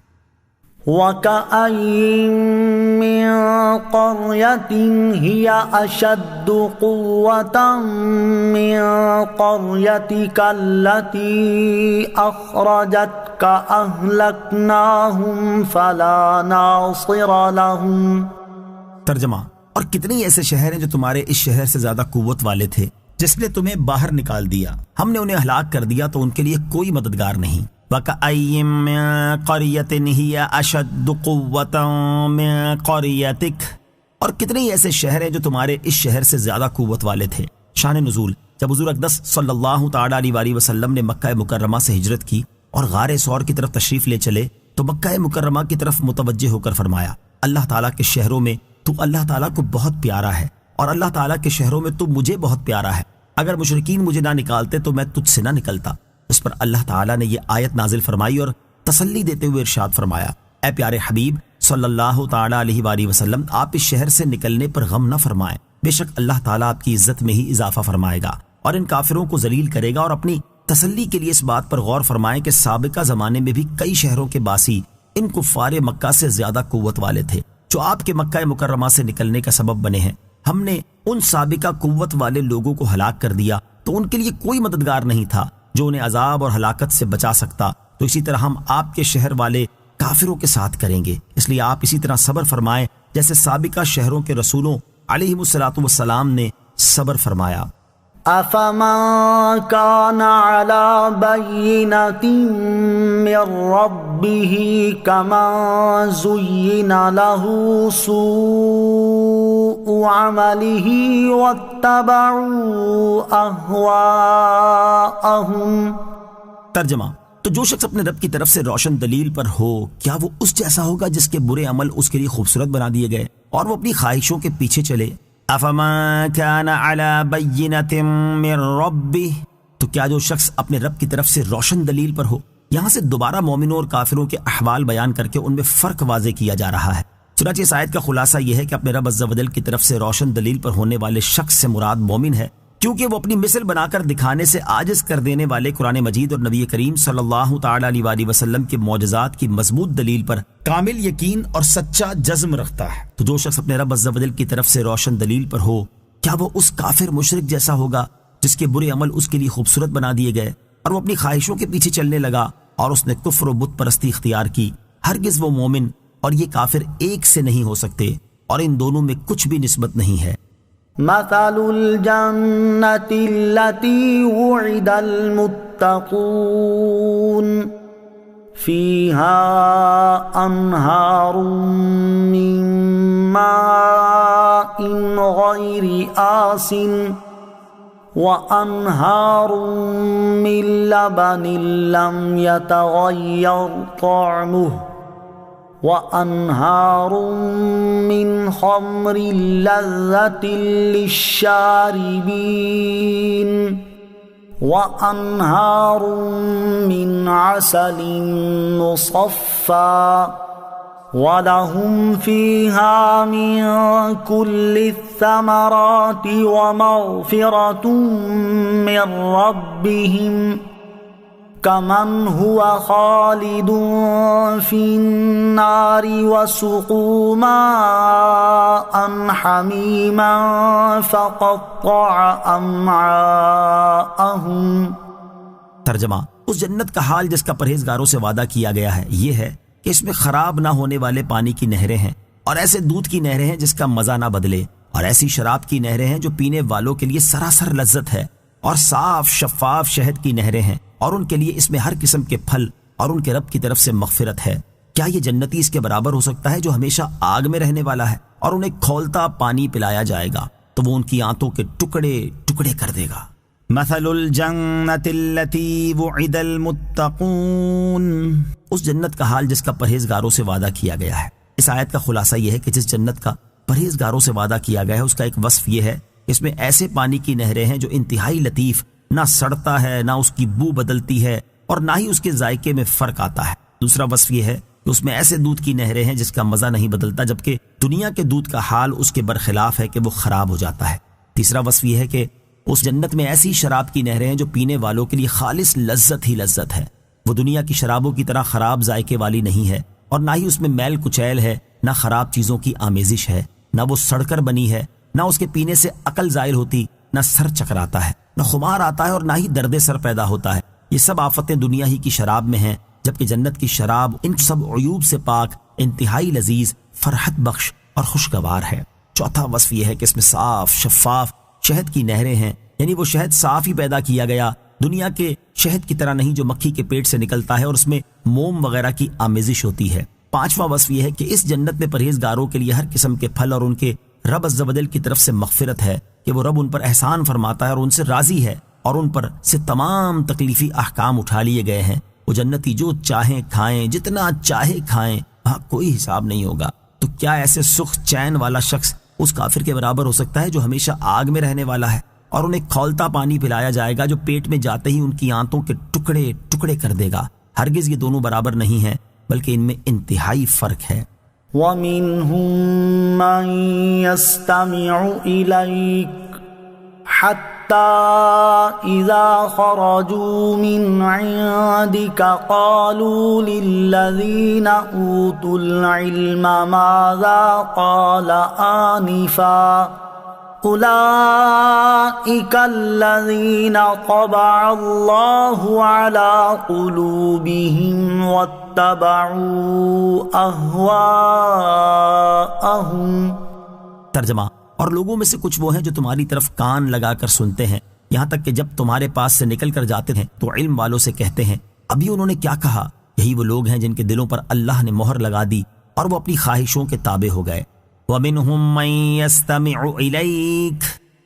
S2: وَكَأَيِّن مِّن قَرْيَةٍ هِيَ أَشَدُّ قُوَّةً مِّن قَرْيَتِكَ الَّتِي أَخْرَجَتْكَ أَهْلَكْنَاهُمْ فَلَا نَاصِرَ لَهُمْ۔
S1: ترجمہ، اور کتنے ایسے شہر ہیں جو تمہارے اس شہر سے زیادہ قوت والے تھے جس نے تمہیں باہر نکال دیا، ہم نے انہیں ہلاک کر دیا تو ان کے لیے کوئی مددگار نہیں۔ وَكَأَيِّن مِّن قَرْيَةٍ هِيَ أَشَدُّ قُوَّةً مِّن قَرْيَتِكَ، اور کتنے ہی ایسے شہر ہیں جو تمہارے اس شہر سے زیادہ قوت والے تھے۔ شان نزول، جب حضور اقدس صلی اللہ تعالیٰ علیہ وآلہ وسلم نے مکہ مکرمہ سے ہجرت کی اور غار ثور کی طرف تشریف لے چلے تو مکہ مکرمہ کی طرف متوجہ ہو کر فرمایا، اللہ تعالیٰ کے شہروں میں تو اللہ تعالیٰ کو بہت پیارا ہے، اور اللہ تعالیٰ کے شہروں میں تو مجھے بہت پیارا ہے، اگر مشرکین مجھے نہ نکالتے تو میں تجھ سے نہ نکلتا۔ اس پر اللہ تعالیٰ نے یہ آیت نازل فرمائی اور تسلی دیتے ہوئے ارشاد فرمایا، اے پیارے حبیب صلی اللہ تعالیٰ علیہ وآلہ وسلم، آپ اس شہر سے نکلنے پر غم نہ فرمائیں، بے شک اللہ تعالیٰ آپ کی عزت میں ہی اضافہ فرمائے گا اور ان کافروں کو ذلیل کرے گا۔ اور اپنی تسلی کے لیے اس بات پر غور فرمائیں کہ سابقہ زمانے میں بھی کئی شہروں کے باسی ان کفار مکہ سے زیادہ قوت والے تھے جو آپ کے مکہ مکرمہ سے نکلنے کا سبب بنے ہیں، ہم نے ان سابقہ قوت والے لوگوں کو ہلاک کر دیا تو ان کے لیے کوئی مددگار نہیں تھا جو انہیں عذاب اور ہلاکت سے بچا سکتا، تو اسی طرح ہم آپ کے شہر والے کافروں کے ساتھ کریں گے، اس لیے آپ اسی طرح صبر فرمائیں جیسے سابقہ شہروں کے رسولوں علیہم الصلاۃ والسلام نے صبر فرمایا۔
S2: أفمن كان على بينة من ربه كمن زين له سوء عمله واتبعوا أهواءهم۔
S1: ترجمہ، تو جو شخص اپنے رب کی طرف سے روشن دلیل پر ہو، کیا وہ اس جیسا ہوگا جس کے برے عمل اس کے لیے خوبصورت بنا دیے گئے اور وہ اپنی خواہشوں کے پیچھے چلے؟ افمن كان على بينة من ربه، تو کیا جو شخص اپنے رب کی طرف سے روشن دلیل پر ہو۔ یہاں سے دوبارہ مومنوں اور کافروں کے احوال بیان کر کے ان میں فرق واضح کیا جا رہا ہے۔ چنانچہ اس آیت کا خلاصہ یہ ہے کہ اپنے رب عز و جل کی طرف سے روشن دلیل پر ہونے والے شخص سے مراد مومن ہے، کیونکہ وہ اپنی مثل بنا کر دکھانے سے عاجز کر دینے والے قرآن مجید اور نبی کریم صلی اللہ تعالی علیہ وآلہ وسلم کے معجزات کی مضبوط دلیل پر کامل یقین اور سچا جزم رکھتا ہے۔ تو جو شخص اپنے رب عز و جل کی طرف سے روشن دلیل پر ہو، کیا وہ اس کافر مشرک جیسا ہوگا جس کے برے عمل اس کے لیے خوبصورت بنا دیے گئے اور وہ اپنی خواہشوں کے پیچھے چلنے لگا اور اس نے کفر و بت پرستی اختیار کی؟ ہرگز وہ مومن اور یہ کافر ایک سے نہیں ہو سکتے، اور ان دونوں میں کچھ بھی نسبت نہیں ہے۔
S2: مثل الجنة التي وعد المتقون فيها أنهار من ماء غير آسن وأنهار من لبن لم يتغير طعمه وأنهار من خمر لذة للشاربين وأنهار من عسل مصفى وَلَهُمْ فِيهَا مِن كُلِّ الثَّمَرَاتِ وَمَغْفِرَةٌ مِّن رَّبِّهِمْ كَمَنْ هُوَ خَالِدٌ فِي النَّارِ وَسُقُوا مَاءً حَمِيمًا فَقَطَّعَ أَمْعَاءَهُمْ۔
S1: ترجمہ، اس جنت کا حال جس کا پرہیزگاروں سے وعدہ کیا گیا ہے یہ ہے کہ اس میں خراب نہ ہونے والے پانی کی نہریں ہیں، اور ایسے دودھ کی نہریں ہیں جس کا مزہ نہ بدلے، اور ایسی شراب کی نہریں ہیں جو پینے والوں کے لیے سراسر لذت ہے، اور صاف شفاف شہد کی نہریں ہیں، اور ان کے لیے اس میں ہر قسم کے پھل اور ان کے رب کی طرف سے مغفرت ہے۔ کیا یہ جنتی اس کے برابر ہو سکتا ہے جو ہمیشہ آگ میں رہنے والا ہے اور انہیں کھولتا پانی پلایا جائے گا تو وہ ان کی آنتوں کے ٹکڑے ٹکڑے کر دے گا۔ مثل الجنت التي وعد المتقون، اس جنت کا حال جس کا پرہیزگاروں سے وعدہ کیا گیا ہے۔ اس آیت کا خلاصہ یہ ہے کہ جس جنت کا پرہیزگاروں سے وعدہ کیا گیا ہے اس کا ایک وصف یہ ہے کہ اس میں ایسے پانی کی نہریں ہیں جو انتہائی لطیف، نہ سڑتا ہے، نہ اس کی بو بدلتی ہے، اور نہ ہی اس کے ذائقے میں فرق آتا ہے۔ دوسرا وصف یہ ہے کہ اس میں ایسے دودھ کی نہریں ہیں جس کا مزہ نہیں بدلتا، جبکہ دنیا کے دودھ کا حال اس کے برخلاف ہے کہ وہ خراب ہو جاتا ہے۔ تیسرا وصف یہ ہے کہ اس جنت میں ایسی شراب کی نہریں ہیں جو پینے والوں کے لیے خالص لذت ہی لذت ہے، وہ دنیا کی شرابوں کی طرح خراب ذائقے والی نہیں ہے، اور نہ ہی اس میں میل کچیل ہے، نہ خراب چیزوں کی آمیزش ہے، نہ وہ سڑ کر بنی ہے، نہ اس کے پینے سے عقل زائل ہوتی، نہ سر چکراتا ہے، نہ خمار آتا ہے، اور نہ ہی درد سر پیدا ہوتا ہے۔ یہ سب آفتیں دنیا ہی کی شراب میں ہیں، جبکہ جنت کی شراب ان سب عیوب سے پاک، انتہائی لذیذ، فرحت بخش اور خوشگوار ہے۔ چوتھا وصف یہ ہے کہ اس میں صاف شفاف شہد کی نہریں ہیں، یعنی وہ شہد صاف ہی پیدا کیا گیا، دنیا کے شہد کی طرح نہیں جو مکھی کے پیٹ سے نکلتا ہے اور اس میں موم وغیرہ کی آمیزش ہوتی ہے۔ پانچواں وصف یہ ہے کہ اس جنت میں پرہیزگاروں کے لیے ہر قسم کے پھل اور ان کے رب عز و جل کی طرف سے مغفرت ہے کہ وہ رب ان پر احسان فرماتا ہے اور ان سے راضی ہے، اور ان پر سے تمام تکلیفی احکام اٹھا لیے گئے ہیں۔ وہ جنتی جو چاہیں کھائیں، جتنا چاہے کھائیں، وہاں کوئی حساب نہیں ہوگا۔ تو کیا ایسے سخ چین والا شخص اس کافر کے برابر ہو سکتا ہے جو ہمیشہ آگ میں رہنے والا ہے اور انہیں کھولتا پانی پلایا جائے گا جو پیٹ میں جاتے ہی ان کی آنتوں کے ٹکڑے ٹکڑے کر دے گا؟ ہرگز یہ دونوں برابر نہیں ہیں، بلکہ ان میں انتہائی فرق ہے۔
S2: وَمِنْهُمْ مَنْ يَسْتَمِعُ إِلَيْكَ حَتَّى إِذَا خَرَجُوا مِنْ عِنْدِكَ قَالُوا لِلَّذِينَ أُوتُوا الْعِلْمَ مَاذَا قَالَ آنِفًا أولئك الذين طبع الله على قلوبهم واتبعوا أهواءهم۔
S1: ترجمہ، اور لوگوں میں سے کچھ وہ ہیں جو تمہاری طرف کان لگا کر سنتے ہیں، یہاں تک کہ جب تمہارے پاس سے نکل کر جاتے ہیں تو علم والوں سے کہتے ہیں ابھی انہوں نے کیا کہا۔ یہی وہ لوگ ہیں جن کے دلوں پر اللہ نے مہر لگا دی اور وہ اپنی خواہشوں کے تابع ہو گئے۔ وَمِنْهُمْ مَنْ يَسْتَمِعُ إِلَيْكَ،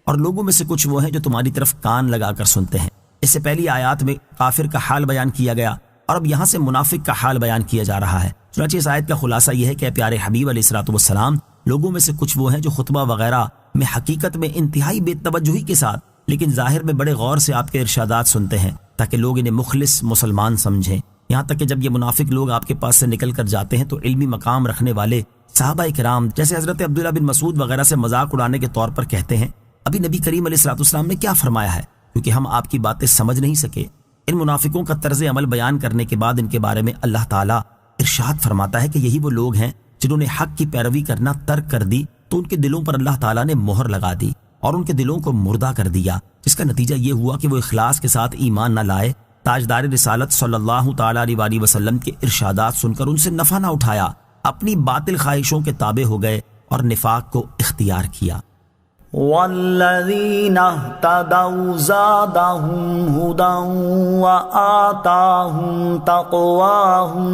S1: اور لوگوں میں سے کچھ وہ ہیں جو تمہاری طرف کان لگا کر سنتے ہیں۔ اس سے پہلی آیات میں کافر کا حال بیان کیا گیا اور اب یہاں سے منافق کا حال بیان کیا جا رہا ہے۔ چنانچہ اس آیت کا خلاصہ یہ ہے کہ پیارے حبیب علیہ الصلوۃ والسلام، لوگوں میں سے کچھ وہ ہیں جو خطبہ وغیرہ میں حقیقت میں انتہائی بے توجہی کے ساتھ لیکن ظاہر میں بڑے غور سے آپ کے ارشادات سنتے ہیں تاکہ لوگ انہیں مخلص مسلمان سمجھیں۔ یہاں تک کہ جب یہ منافق لوگ آپ کے پاس سے نکل کر جاتے ہیں تو علمی مقام رکھنے والے صحابہ کرام جیسے حضرت عبداللہ بن مسعود وغیرہ سے مذاق اڑانے کے طور پر کہتے ہیں ابھی نبی کریم علیہ الصلوۃ والسلام نے کیا فرمایا ہے، کیونکہ ہم آپ کی باتیں سمجھ نہیں سکے۔ ان منافقوں کا طرز عمل بیان کرنے کے بعد ان کے بارے میں اللہ تعالیٰ ارشاد فرماتا ہے کہ یہی وہ لوگ ہیں جنہوں نے حق کی پیروی کرنا ترک کر دی تو ان کے دلوں پر اللہ تعالیٰ نے مہر لگا دی اور ان کے دلوں کو مردہ کر دیا، جس کا نتیجہ یہ ہوا کہ وہ اخلاص کے ساتھ ایمان نہ لائے، تاجدار رسالت صلی اللہ تعالیٰ علیہ وسلم کے ارشادات سن کر ان سے نفع نہ اٹھایا، اپنی باطل خواہشوں کے تابع ہو گئے اور نفاق کو اختیار کیا۔
S2: والذین اہتدوا زادہم ہدی وآتاہم تقواہم۔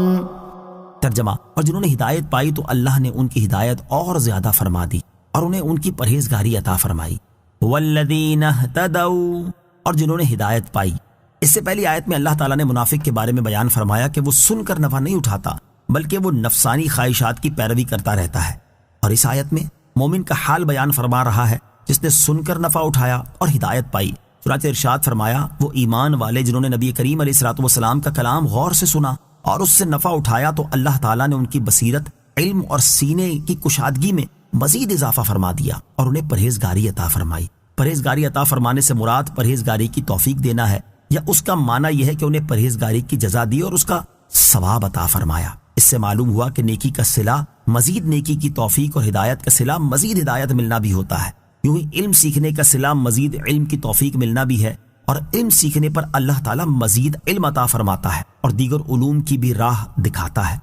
S1: ترجمہ، اور جنہوں نے ہدایت پائی تو اللہ نے ان کی ہدایت اور زیادہ فرما دی اور انہیں ان کی پرہیزگاری عطا فرمائی۔ والذین اہتدوا، اور جنہوں نے ہدایت پائی۔ اس سے پہلی آیت میں اللہ تعالیٰ نے منافق کے بارے میں بیان فرمایا کہ وہ سن کر نفع نہیں اٹھاتا بلکہ وہ نفسانی خواہشات کی پیروی کرتا رہتا ہے، اور اس آیت میں مومن کا حال بیان فرما رہا ہے جس نے سن کر نفع اٹھایا اور ہدایت پائی۔ چنانچہ ارشاد فرمایا وہ ایمان والے جنہوں نے نبی کریم علیہ الصلوۃ والسلام کا کلام غور سے سنا اور اس سے نفع اٹھایا تو اللہ تعالیٰ نے ان کی بصیرت، علم اور سینے کی کشادگی میں مزید اضافہ فرما دیا اور انہیں پرہیزگاری عطا فرمائی۔ پرہیزگاری عطا فرمانے سے مراد پرہیزگاری کی توفیق دینا ہے، یا اس کا معنی یہ ہے کہ انہیں پرہیزگاری کی جزا دی اور اس کا ثواب عطا فرمایا۔ اس سے معلوم ہوا کہ نیکی کا صلہ مزید نیکی کی توفیق اور ہدایت کا صلہ مزید ہدایت ملنا بھی ہوتا ہے۔ یوں ہی علم سیکھنے کا صلہ مزید علم کی توفیق ملنا بھی ہے، اور علم سیکھنے پر اللہ تعالیٰ مزید علم عطا فرماتا ہے اور دیگر علوم کی بھی راہ دکھاتا ہے۔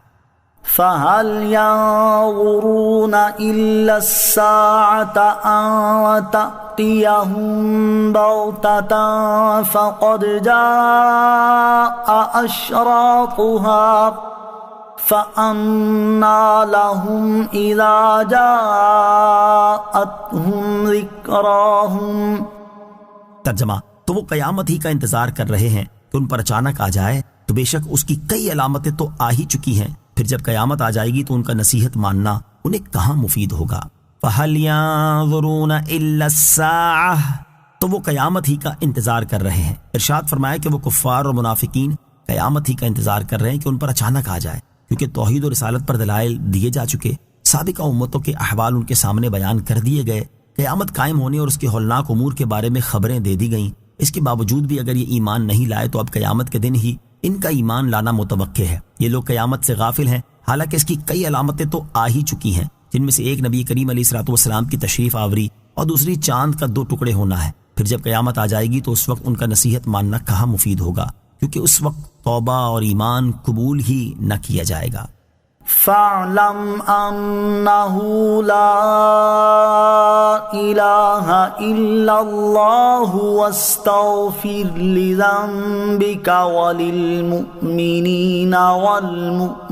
S2: فَهَلْ يَنظُرُونَ إِلَّا السَّاعَةَ أَن تَأْتِيَهُم بَغْتَةً فَقَدْ جَاءَ أَشْرَاطُهَا فَأَنَّىٰ لَهُمْ إِذَا جَاءَتْهُمْ ذِكْرَاهُمْ۔
S1: ترجمہ، تو وہ قیامت ہی کا انتظار کر رہے ہیں کہ ان پر اچانک آ جائے، تو بے شک اس کی کئی علامتیں تو آ ہی چکی ہیں، پھر جب قیامت آ جائے گی تو ان کا نصیحت ماننا انہیں کہاں مفید ہوگا۔ فَهَلْ يَنظُرُونَ إِلَّا السَّاعَةَ، تو وہ قیامت ہی کا انتظار کر رہے ہیں۔ ارشاد فرمایا کہ وہ کفار اور منافقین قیامت ہی کا انتظار کر رہے ہیں کہ ان پر اچانک آ جائے، کیونکہ توحید و رسالت پر دلائل دیے جا چکے، سابقہ امتوں کے احوال ان کے سامنے بیان کر دیے گئے، قیامت قائم ہونے اور اس کے ہولناک امور کے بارے میں خبریں دے دی گئیں۔ اس کے باوجود بھی اگر یہ ایمان نہیں لائے تو اب قیامت کے دن ہی ان کا ایمان لانا متوقع ہے۔ یہ لوگ قیامت سے غافل ہیں، حالانکہ اس کی کئی علامتیں تو آ ہی چکی ہیں، جن میں سے ایک نبی کریم علیہ الصلوۃ والسلام کی تشریف آوری اور دوسری چاند کا 2 ٹکڑے ہونا ہے۔ پھر جب قیامت آ جائے گی تو اس وقت ان کا نصیحت ماننا کہاں مفید ہوگا، کیونکہ اس وقت توبہ اور ایمان قبول ہی نہ کیا جائے گا۔
S2: فَاعْلَمْ أَنَّهُ لَا إِلَٰهَ إِلَّا اللَّهُ وَاسْتَغْفِرْ لِذَنبِكَ وَلِلْمُؤْمِنِينَ وَالْمُؤْمِنَاتِ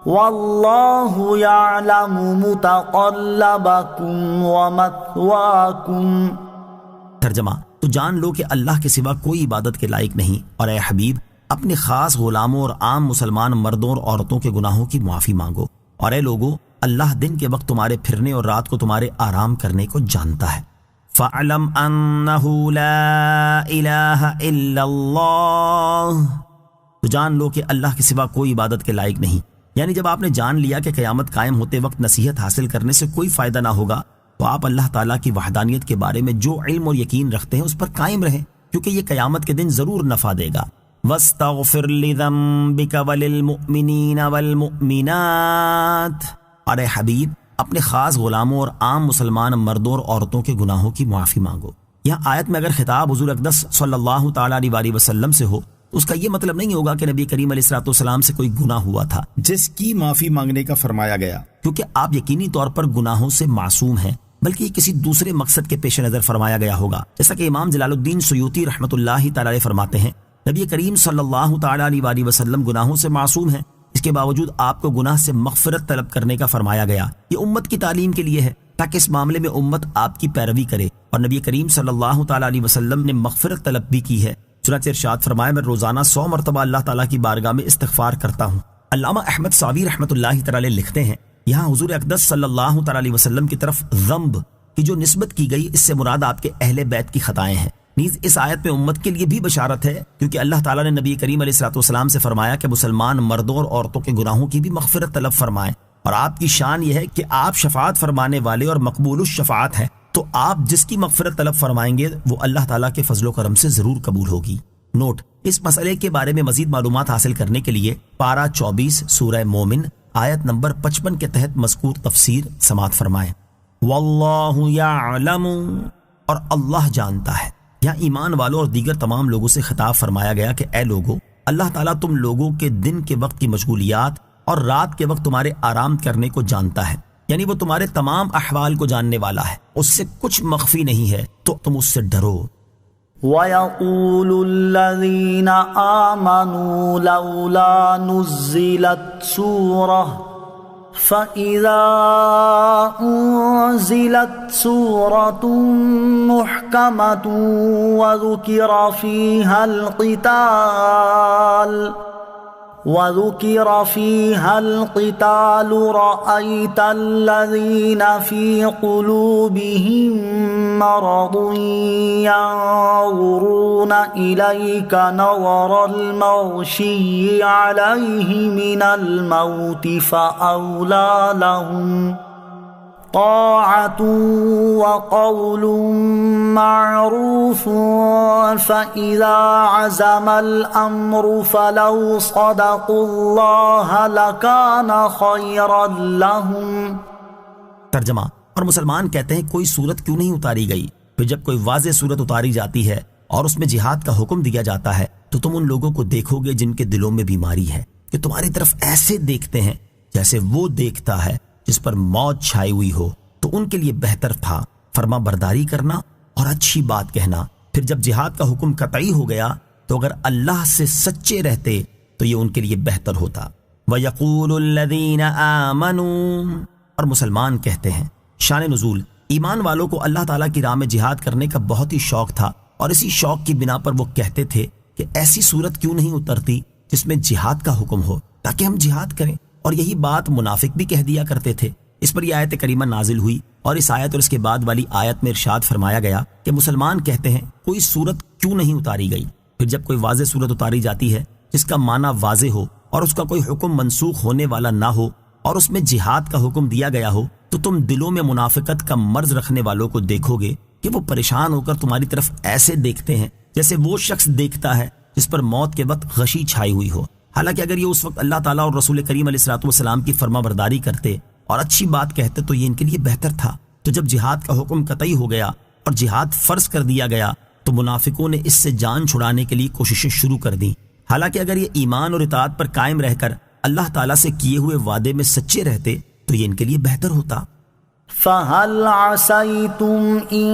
S2: وَاللَّهُ يَعْلَمُ مُتَقَلَّبَكُمْ وَمَثْوَاكُمْ۔
S1: ترجمہ، تو جان لو کہ اللہ کے سوا کوئی عبادت کے لائق نہیں، اور اے حبیب اپنے خاص غلاموں اور عام مسلمان مردوں اور عورتوں کے گناہوں کی معافی مانگو، اور اے لوگو اللہ دن کے وقت تمہارے پھرنے اور رات کو تمہارے آرام کرنے کو جانتا ہے۔ فَاعْلَمْ أَنَّهُ لَا إِلَٰهَ إِلَّا اللَّهُ، تو جان لو کہ اللہ کے سوا کوئی عبادت کے لائق نہیں، یعنی جب آپ نے جان لیا کہ قیامت قائم ہوتے وقت نصیحت حاصل کرنے سے کوئی فائدہ نہ ہوگا تو آپ اللہ تعالیٰ کی وحدانیت کے بارے میں جو علم اور یقین رکھتے ہیں اس پر قائم رہیں، کیونکہ یہ قیامت کے دن ضرور نفع دے گا۔ وَاسْتَغْفِرْ لِذَنبِكَ وَلِلْمُؤْمِنِينَ وَالْمُؤْمِنَاتِ، اور اے حبیب اپنے خاص غلاموں اور عام مسلمان مردوں اور عورتوں کے گناہوں کی معافی مانگو۔ یہاں آیت میں اگر خطاب حضور اقدس صلی اللہ تعالیٰ علیہ وسلم سے ہو تو اس کا یہ مطلب نہیں ہوگا کہ نبی کریم علیہ السلام سے کوئی گناہ ہوا تھا جس کی معافی مانگنے کا فرمایا گیا، کیونکہ آپ یقینی طور پر گناہوں سے معصوم ہیں، بلکہ یہ کسی دوسرے مقصد کے پیش نظر فرمایا گیا ہوگا، جیسا کہ امام جلال الدین سیوطی رحمۃ اللہ تعالی علیہ فرماتے ہیں نبی کریم صلی اللہ تعالیٰ علیہ وسلم گناہوں سے معصوم ہیں، اس کے باوجود آپ کو گناہ سے مغفرت طلب کرنے کا فرمایا گیا۔ یہ امت کی تعلیم کے لیے ہے تاکہ اس معاملے میں امت آپ کی پیروی کرے، اور نبی کریم صلی اللہ تعالیٰ علیہ وسلم نے مغفرت طلب بھی کی ہے۔ چنانچہ ارشاد فرمایا میں روزانہ 100 مرتبہ اللہ تعالیٰ کی بارگاہ میں استغفار کرتا ہوں۔ علامہ احمد ساوی رحمۃ اللہ تعالی لکھتے ہیں یہاں حضور اقدس صلی اللہ تعالیٰ علیہ وسلم کی طرف ذنب کی جو نسبت کی گئی، اس سے مراد آپ کے اہل بیت کی خطائیں ہیں۔ نیز اس آیت میں امت کے لیے بھی بشارت ہے، کیونکہ اللہ تعالیٰ نے نبی کریم علیہ السلام سے فرمایا کہ مسلمان مردوں اور عورتوں کے گناہوں کی بھی مغفرت طلب فرمائیں، اور آپ کی شان یہ ہے کہ آپ شفاعت فرمانے والے اور مقبول الشفاعت ہیں، تو آپ جس کی مغفرت طلب فرمائیں گے وہ اللہ تعالیٰ کے فضل و کرم سے ضرور قبول ہوگی۔ نوٹ: اس مسئلے کے بارے میں مزید معلومات حاصل کرنے کے لیے پارہ 24 سورہ مومن آیت نمبر 55 کے تحت مذکور تفسیر سماعت فرمائیں۔ واللہ یعلم، اور اللہ جانتا ہے۔ یہاں ایمان والوں اور دیگر تمام لوگوں سے خطاب فرمایا گیا کہ اے لوگو، اللہ تعالیٰ تم لوگوں کے دن کے وقت کی مشغولیات اور رات کے وقت تمہارے آرام کرنے کو جانتا ہے، یعنی وہ تمہارے تمام احوال کو جاننے والا ہے، اس سے کچھ مخفی نہیں ہے، تو تم اس سے ڈرو۔
S2: وَيَقُولُ الَّذِينَ آمَنُوا لَوْلَا نُزِّلَتْ سُورَةٌ فَإِذَا أُنزِلَتْ سُورَةٌ مُحْكَمَةٌ وَذُكِرَ فِيهَا الْقِتَالُ رَأَيْتَ الَّذِينَ فِي قُلُوبِهِم مَّرَضٌ يَنظُرُونَ إِلَيْكَ نَظَرَ الْمَغْشِيِّ عَلَيْهِ مِنَ الْمَوْتِ فَأَوْلَىٰ لَهُمْ طاعة وقول معروف فإذا عزم الأمر فلو صدقوا الله لكان خيرا لهم۔
S1: ترجمہ: اور مسلمان کہتے ہیں کوئی صورت کیوں نہیں اتاری گئی؟ پھر جب کوئی واضح صورت اتاری جاتی ہے اور اس میں جہاد کا حکم دیا جاتا ہے تو تم ان لوگوں کو دیکھو گے جن کے دلوں میں بیماری ہے کہ تمہاری طرف ایسے دیکھتے ہیں جیسے وہ دیکھتا ہے جس پر موت چھائی ہوئی ہو، تو ان کے لیے بہتر تھا فرما برداری کرنا اور اچھی بات کہنا۔ پھر جب جہاد کا حکم قطعی ہو گیا تو اگر اللہ سے سچے رہتے تو یہ ان کے لیے بہتر ہوتا۔ وَيَقُولُ الَّذِينَ آمَنُوا، اور مسلمان کہتے ہیں۔ شان نزول: ایمان والوں کو اللہ تعالیٰ کی راہ میں جہاد کرنے کا بہت ہی شوق تھا، اور اسی شوق کی بنا پر وہ کہتے تھے کہ ایسی صورت کیوں نہیں اترتی جس میں جہاد کا حکم ہو تاکہ ہم جہاد کریں، اور یہی بات منافق بھی کہہ دیا کرتے تھے۔ اس پر یہ آیت کریمہ نازل ہوئی، اور اس آیت اور اس کے بعد والی آیت میں ارشاد فرمایا گیا کہ مسلمان کہتے ہیں کوئی صورت کیوں نہیں اتاری گئی۔ پھر جب کوئی واضح صورت اتاری جاتی ہے جس کا معنی واضح ہو اور اس کا کوئی حکم منسوخ ہونے والا نہ ہو اور اس میں جہاد کا حکم دیا گیا ہو، تو تم دلوں میں منافقت کا مرض رکھنے والوں کو دیکھو گے کہ وہ پریشان ہو کر تمہاری طرف ایسے دیکھتے ہیں جیسے وہ شخص دیکھتا ہے جس پر موت کے وقت غشی چھائی ہوئی ہو۔ حالانکہ اگر یہ اس وقت اللہ تعالیٰ اور رسول کریم علیہ السلام کی فرما برداری کرتے اور اچھی بات کہتے تو یہ ان کے لیے بہتر تھا۔ تو جب جہاد کا حکم قطعی ہو گیا اور جہاد فرض کر دیا گیا تو منافقوں نے اس سے جان چھڑانے کے لیے کوششیں شروع کر دیں۔ حالانکہ اگر یہ ایمان اور اطاعت پر قائم رہ کر اللہ تعالیٰ سے کیے ہوئے وعدے میں سچے رہتے تو یہ ان کے لیے بہتر ہوتا۔
S2: فَهَلْ عَسَيْتُمْ إِن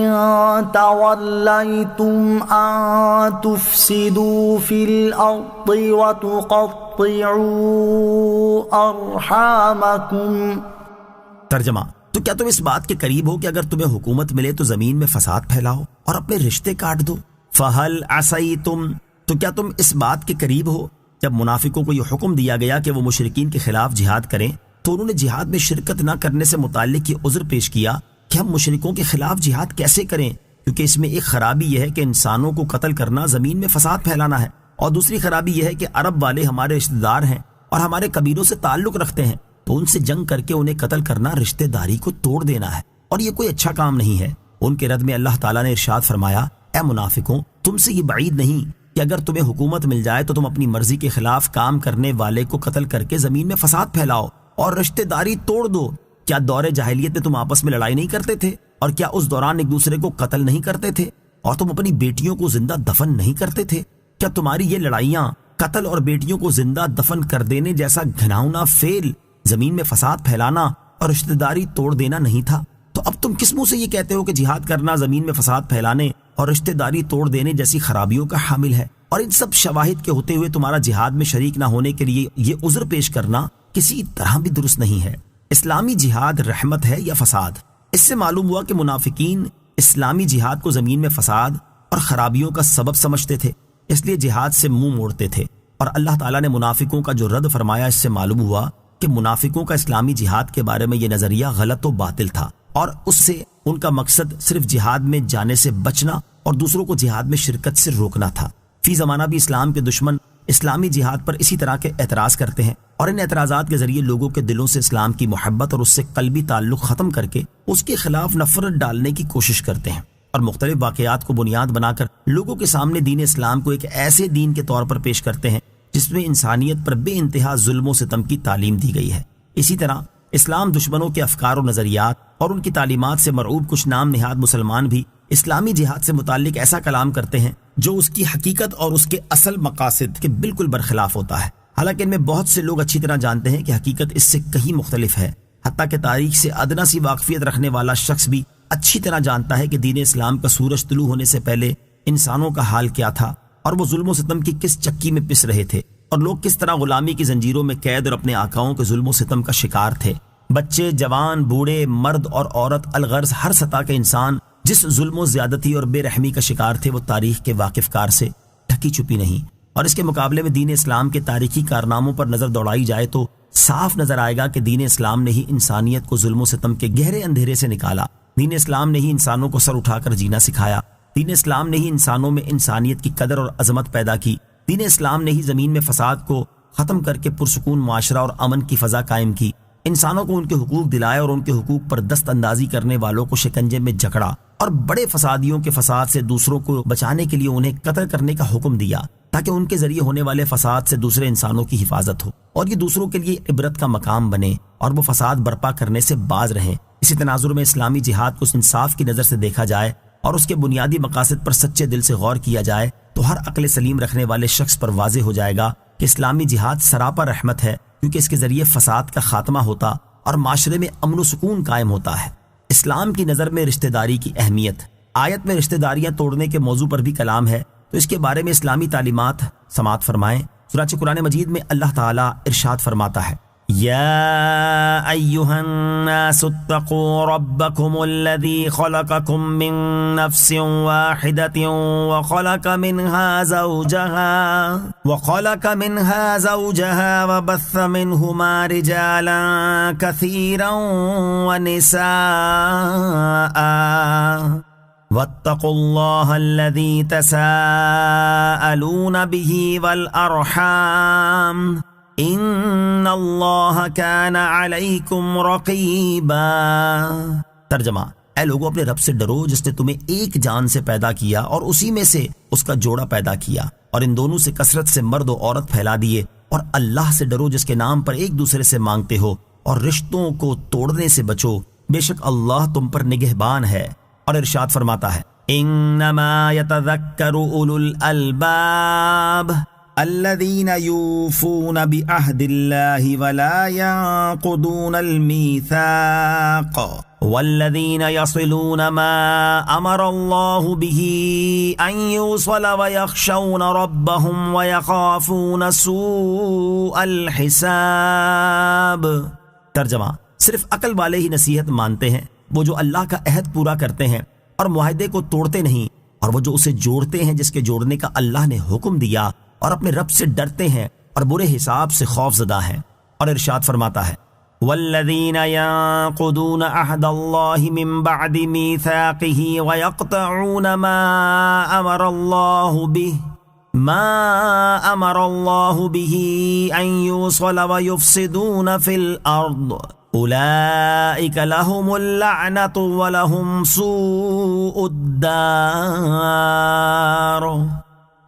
S2: تَوَلَّيْتُمْ أَن تُفْسِدُوا فِي الْأَرْضِ وَتُقَطِّعُوا أَرْحَامَكُمْ۔
S1: ترجمہ: تو کیا تم اس بات کے قریب ہو کہ اگر تمہیں حکومت ملے تو زمین میں فساد پھیلاؤ اور اپنے رشتے کاٹ دو؟ فَهَلْ عَسَيْتُمْ، تو کیا تم اس بات کے قریب ہو؟ جب منافقوں کو یہ حکم دیا گیا کہ وہ مشرکین کے خلاف جہاد کریں تو انہوں نے جہاد میں شرکت نہ کرنے سے متعلق یہ عذر پیش کیا کہ ہم مشرکوں کے خلاف جہاد کیسے کریں، کیونکہ اس میں ایک خرابی یہ ہے کہ انسانوں کو قتل کرنا زمین میں فساد پھیلانا ہے، اور دوسری خرابی یہ ہے کہ عرب والے ہمارے رشتہ دار ہیں اور ہمارے قبیلوں سے تعلق رکھتے ہیں، تو ان سے جنگ کر کے انہیں قتل کرنا رشتہ داری کو توڑ دینا ہے، اور یہ کوئی اچھا کام نہیں ہے۔ ان کے رد میں اللہ تعالیٰ نے ارشاد فرمایا، اے منافقوں، تم سے یہ بعید نہیں کہ اگر تمہیں حکومت مل جائے تو تم اپنی مرضی کے خلاف کام کرنے والے کو قتل کر کے زمین میں فساد پھیلاؤ اور رشتہ داری توڑ دو۔ کیا دور جاہلیت میں تم آپس میں لڑائی نہیں کرتے تھے؟ اور کیا اس دوران ایک دوسرے کو قتل نہیں کرتے تھے؟ اور تم اپنی بیٹیوں کو زندہ دفن نہیں کرتے تھے؟ کیا تمہاری یہ لڑائیاں قتل اور بیٹیوں کو زندہ دفن کر دینے جیسا گھناؤنا فعل، زمین میں فساد پھیلانا اور رشتہ داری توڑ دینا نہیں تھا؟ تو اب تم کس منہ سے یہ کہتے ہو کہ جہاد کرنا زمین میں فساد پھیلانے اور رشتہ داری توڑ دینے جیسی خرابیوں کا حامل ہے؟ اور ان سب شواہد کے ہوتے ہوئے تمہارا جہاد میں شریک نہ ہونے کے لیے یہ عذر پیش کرنا کسی طرح بھی درست نہیں ہے۔ اسلامی جہاد رحمت ہے یا فساد؟ اس سے معلوم ہوا کہ منافقین اسلامی جہاد کو زمین میں فساد اور خرابیوں کا سبب سمجھتے تھے، اس لیے جہاد سے منہ موڑتے تھے۔ اور اللہ تعالیٰ نے منافقوں کا جو رد فرمایا، اس سے معلوم ہوا کہ منافقوں کا اسلامی جہاد کے بارے میں یہ نظریہ غلط و باطل تھا، اور اس سے ان کا مقصد صرف جہاد میں جانے سے بچنا اور دوسروں کو جہاد میں شرکت سے روکنا تھا۔ فی زمانہ بھی اسلام کے دشمن اسلامی جہاد پر اسی طرح کے اعتراض کرتے ہیں، اور ان اعتراضات کے ذریعے لوگوں کے دلوں سے اسلام کی محبت اور اس سے قلبی تعلق ختم کر کے اس کے خلاف نفرت ڈالنے کی کوشش کرتے ہیں، اور مختلف واقعات کو بنیاد بنا کر لوگوں کے سامنے دین اسلام کو ایک ایسے دین کے طور پر پیش کرتے ہیں جس میں انسانیت پر بے انتہا ظلم و ستم کی تعلیم دی گئی ہے۔ اسی طرح اسلام دشمنوں کے افکار و نظریات اور ان کی تعلیمات سے مرعوب کچھ نام نہاد مسلمان بھی اسلامی جہاد سے متعلق ایسا کلام کرتے ہیں جو اس کی حقیقت اور اس کے اصل مقاصد کے بالکل برخلاف ہوتا ہے، حالانکہ ان میں بہت سے لوگ اچھی طرح جانتے ہیں کہ حقیقت اس سے کہیں مختلف ہے۔ حتیٰ کہ تاریخ سے ادنا سی واقفیت رکھنے والا شخص بھی اچھی طرح جانتا ہے کہ دین اسلام کا سورج طلوع ہونے سے پہلے انسانوں کا حال کیا تھا، اور وہ ظلم و ستم کی کس چکی میں پس رہے تھے، اور لوگ کس طرح غلامی کی زنجیروں میں قید اور اپنے آقاؤں کے ظلم و ستم کا شکار تھے۔ بچے، جوان، بوڑھے، مرد اور عورت، الغرض ہر سطح کے انسان جس ظلم و زیادتی اور بے رحمی کا شکار تھے، وہ تاریخ کے واقف کار سے ڈھکی چھپی نہیں۔ اور اس کے مقابلے میں دین اسلام کے تاریخی کارناموں پر نظر دوڑائی جائے تو صاف نظر آئے گا کہ دین اسلام نے ہی انسانیت کو ظلم و ستم کے گہرے اندھیرے سے نکالا، دین اسلام نے ہی انسانوں کو سر اٹھا کر جینا سکھایا، دین اسلام نے ہی انسانوں میں انسانیت کی قدر اور عظمت پیدا کی، دین اسلام نے ہی زمین میں فساد کو ختم کر کے پرسکون معاشرہ اور امن کی فضا قائم کی، انسانوں کو ان کے حقوق دلائے اور ان کے حقوق پر دست اندازی کرنے والوں کو شکنجے میں جکڑا، اور بڑے فسادیوں کے فساد سے دوسروں کو بچانے کے لیے انہیں قتل کرنے کا حکم دیا تاکہ ان کے ذریعے ہونے والے فساد سے دوسرے انسانوں کی حفاظت ہو اور یہ دوسروں کے لیے عبرت کا مقام بنے اور وہ فساد برپا کرنے سے باز رہیں۔ اسی تناظر میں اسلامی جہاد کو انصاف کی نظر سے دیکھا جائے اور اس کے بنیادی مقاصد پر سچے دل سے غور کیا جائے تو ہر عقل سلیم رکھنے والے شخص پر واضح ہو جائے گا کہ اسلامی جہاد سراپا رحمت ہے، کیونکہ اس کے ذریعے فساد کا خاتمہ ہوتا اور معاشرے میں امن و سکون قائم ہوتا ہے۔ اسلام کی نظر میں رشتہ داری کی اہمیت، آیت میں رشتہ داریاں توڑنے کے موضوع پر بھی کلام ہے، تو اس کے بارے میں اسلامی تعلیمات سماعت فرمائیں۔ چنانچہ قرآن مجید میں اللہ تعالیٰ ارشاد فرماتا ہے، یا ایہا الناس اتقوا ربکم الذی خلقکم من نفس واحدۃ وخلق منها زوجها وبث منہما رجالا کثیرا ونساء واتقوا اللہ الذی تساءلون به والارحام ان اللہ کان علیکم رقیبا۔ ترجمہ، اے لوگوں اپنے رب سے ڈرو جس نے تمہیں ایک جان سے پیدا کیا اور اسی میں سے اس کا جوڑا پیدا کیا اور ان دونوں سے کثرت سے مرد و عورت پھیلا دیے، اور اللہ سے ڈرو جس کے نام پر ایک دوسرے سے مانگتے ہو اور رشتوں کو توڑنے سے بچو، بے شک اللہ تم پر نگہبان ہے۔ اور ارشاد فرماتا ہے، انما یتذکر اولو الالباب الذین یوفون بعہد اللہ ولا ینقضون المیثاق والذین یصلون ما امر اللہ به ان یوصل ویخشون ربهم ویخافون سوء الحساب۔ ترجمہ، صرف عقل والے ہی نصیحت مانتے ہیں، وہ جو اللہ کا عہد پورا کرتے ہیں اور معاہدے کو توڑتے نہیں، اور وہ جو اسے جوڑتے ہیں جس کے جوڑنے کا اللہ نے حکم دیا، اور اپنے رب سے ڈرتے ہیں اور برے حساب سے خوف زدہ ہیں۔ اور ارشاد فرماتا ہے، والذین ينقضون عہد اللہ من بعد میثاقہ ویقطعون ما امر اللہ به ان یوصل ویفسدون فی الارض اولئک لهم اللعنۃ ولهم سوء الدار۔